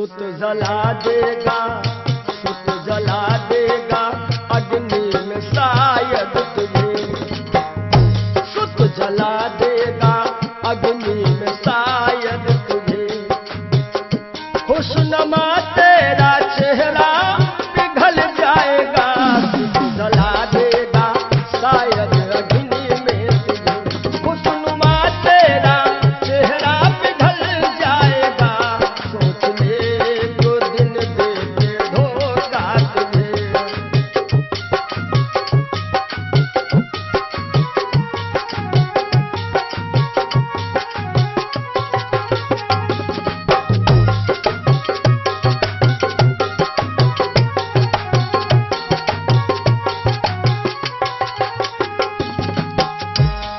सुत जला देगा, सुत जला देगा अग्नि में शायद तुझे, सुत जला देगा अग्नि में शायद तुझे। खुशनुमा तेरा चेहरा पिघल जाएगा, सुत जला देगा शायद अग्नि में तुझे। खुशनुमा तेरा चेहरा पिघल जाएगा, सोच ले तो दिन दे के धोखा तुझे।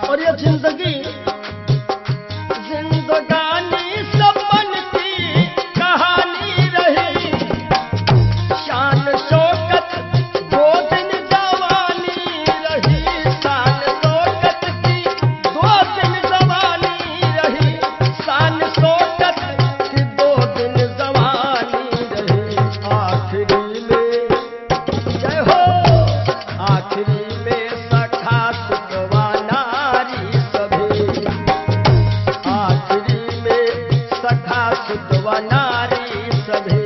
और ये जिंदगी जिंदगानी सपन की कहानी रही, शान शौकत दो दिन जवानी रही, शान शौकत की दो दिन जवानी रही, शान शौकत की दो दिन जवानी रही। आखिरी में जय हो, आखिरी में सखा सुतवा नारी सभी, आखिरी में सखा सुतवा नारी सभी।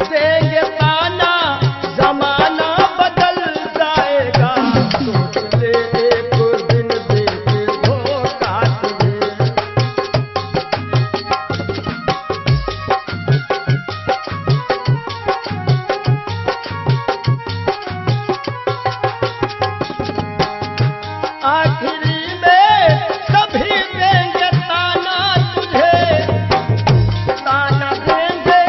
देंगे ताना जमाना बदल जाएगा, सोच ले एक दिन दे के धोखा तुझे। आखिरी में सभी देंगे ताना तुझे, ताना देंगे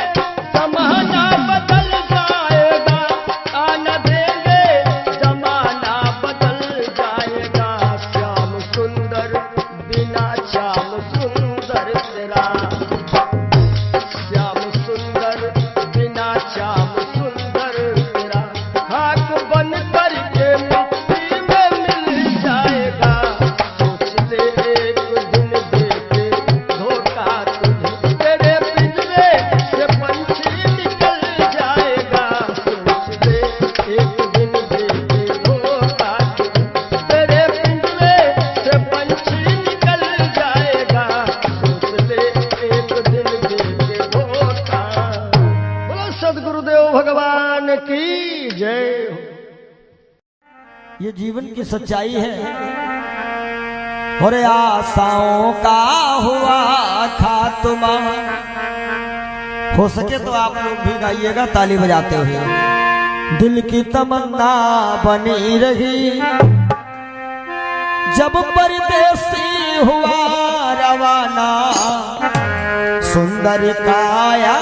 जमाना बदल जाएगा, ताना देंगे जमाना बदल जाएगा। श्याम सुंदर बिना श्याम सुंदर तेरा, श्याम सुंदर बिना श्याम सुंदर तेरा। खाक बन करके मिट्टी में मिल जाएगा, सोच ले एक दिन दे के धोखा तुझे। तेरे पिंजरे से पंछी निकल जाएगा, सोच ले एक दिन दे के धोखा तुझे। तेरे पिंजरे से पंछी निकल जाएगा, सोच ले एक दिन दे के धोखा। बोलो सद्गुरुदेव भगवान की जय हो। ये जीवन की सच्चाई है। और आशाओं का हुआ खात्मा। हो सके तो आप लोग भी गाइएगा ताली बजाते हुए। दिल की तमन्ना बनी रही जब परदेसी हुआ रवाना, सुंदर काया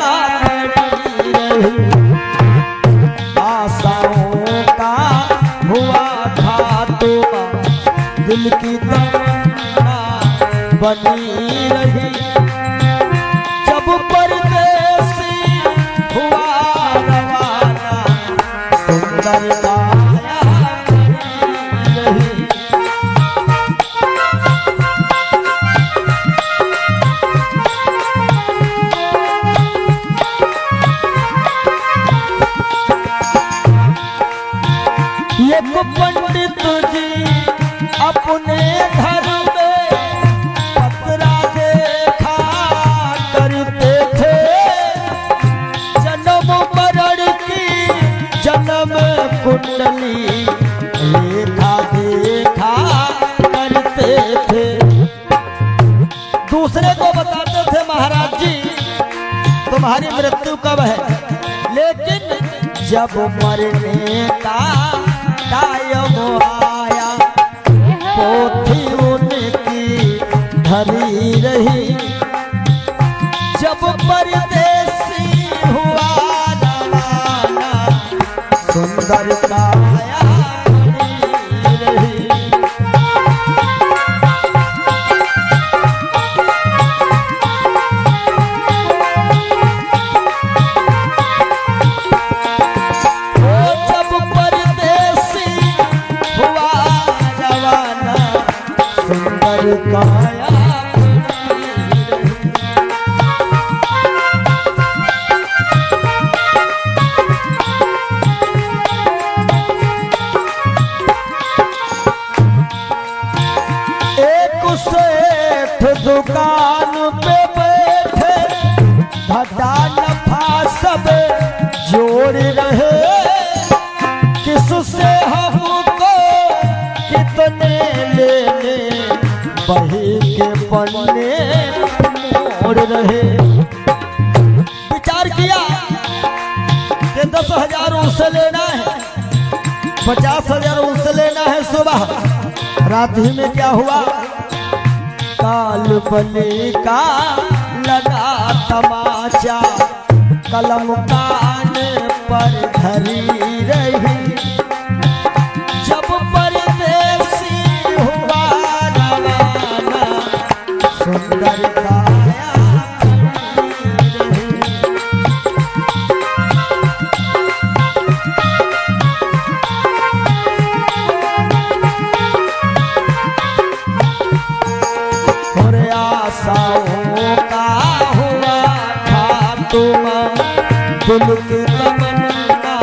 खड़ी रही। आशाओं का हुआ खात्मा, दिल की तमन्ना बनी रही जब परदेसी हुआ रवाना, सुंदर काया खड़ी रही। एक पंडित जी अपने घर में पतरा देखा करते थे, जन्म मरण की जन्म कुंडली लेखा देखा करते थे। दूसरे को बताते थे महाराज जी तुम्हारी मृत्यु कब है, लेकिन जब मरने का टाइम आया पोथी उनकी धरी रही। जब परदेसी हुआ रवाना, सुंदर काया खड़ी रही। जब परदेसी हुआ रवाना, सुंदर काया खड़ी रही। पन्ने मोड़ रहे। विचार किया कि 10,000 उससे लेना है, 50,000 उससे लेना है। सुबह रात ही में क्या हुआ, काल बने का लगा तमाचा, कलम कान पर धरी रही। जब परदेसी हुआ रवाना, सुंदर काया खड़ी रही। और आशाओं का हुआ खात्मा, दिल की तमन्ना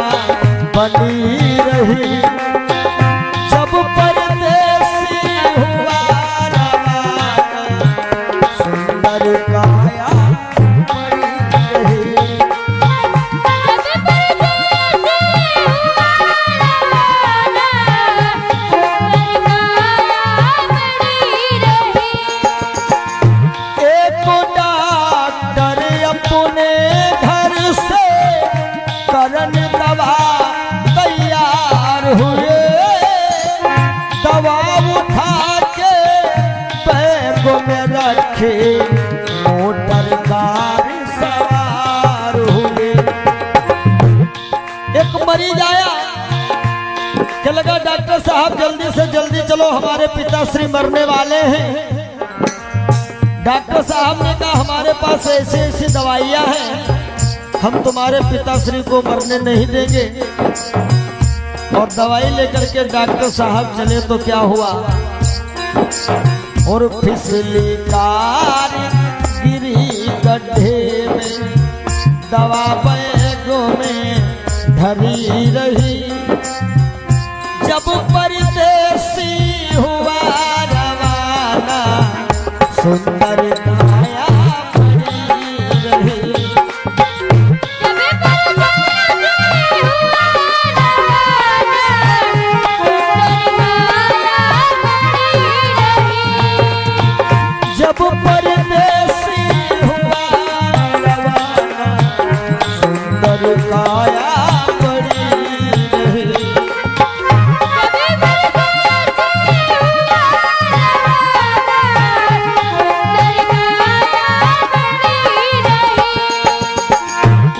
बनी रही। जब परदेसी हुआ रवाना, सुंदर काया खड़ी रही। एक डॉक्टर अपने घर से करन दवा तैयार हुए। दवा उठा के बैग में रखे, मोटर कार सवार हुए। एक मरीज आया कि लगा डॉक्टर साहब जल्दी से जल्दी चलो, हमारे पिताश्री मरने वाले हैं। डॉक्टर साहब ने कहा हमारे पास ऐसी ऐसी दवाइयां हैं, हम तुम्हारे पिताश्री को मरने नहीं देंगे। और दवाई लेकर के डॉक्टर साहब चले तो क्या हुआ, और फिसली कार गिरी गड्ढे में, दवा बैगों में धरी रही। जब परदेसी हुआ रवाना, सुंदर काया खड़ी रही। जब परदेसी हुआ रवाना, सुंदर काया खड़ी रही।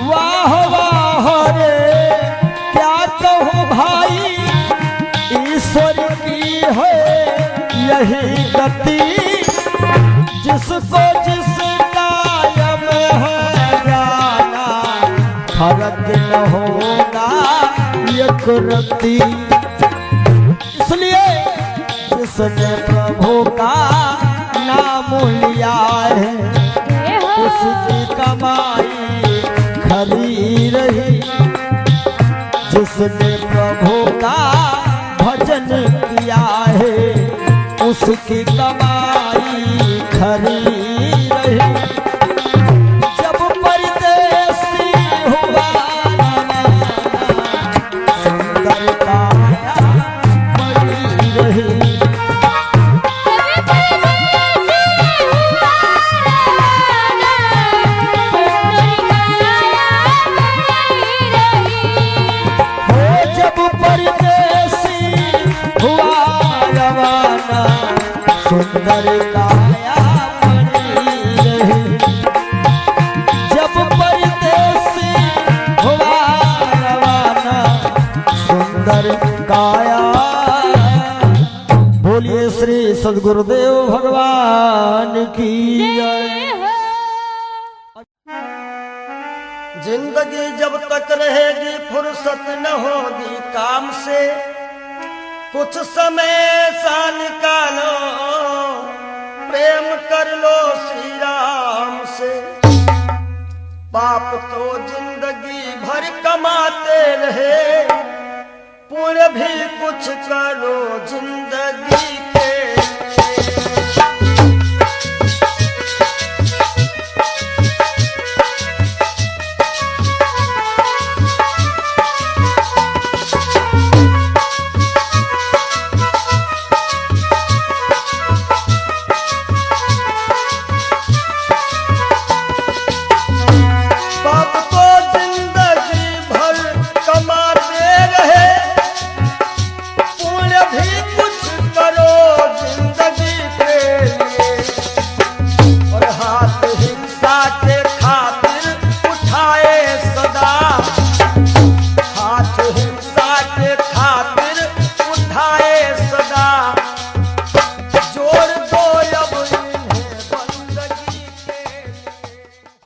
वाह वाह रे क्या कहूँ भाई, ईश्वर की है यही गति। जिसको जिस कायम है जाना, फर्क न होगा एक रत्ती। इसलिए जिसने प्रभु का नाम लिया है, उसकी कमाई खरी रही। जिसने प्रभु का भजन किया है, उसकी कमाई खरी रही। जब परदेसी हुआ रवाना, सुंदर काया खड़ी रही। जब परदेसी हुआ रवाना, सुंदर काया खड़ी रही। जब परदेसी हुआ रवाना, सुंदर काया। बोलिए श्री सद्गुरुदेव भगवान की जय। जिंदगी जब तक रहेगी फुर्सत न होगी काम से, कुछ समय सा निकालो प्रेम कर लो श्री राम से। पाप तो जिंदगी भर कमाते रहे, पुण्य भी कुछ करो जिंदगी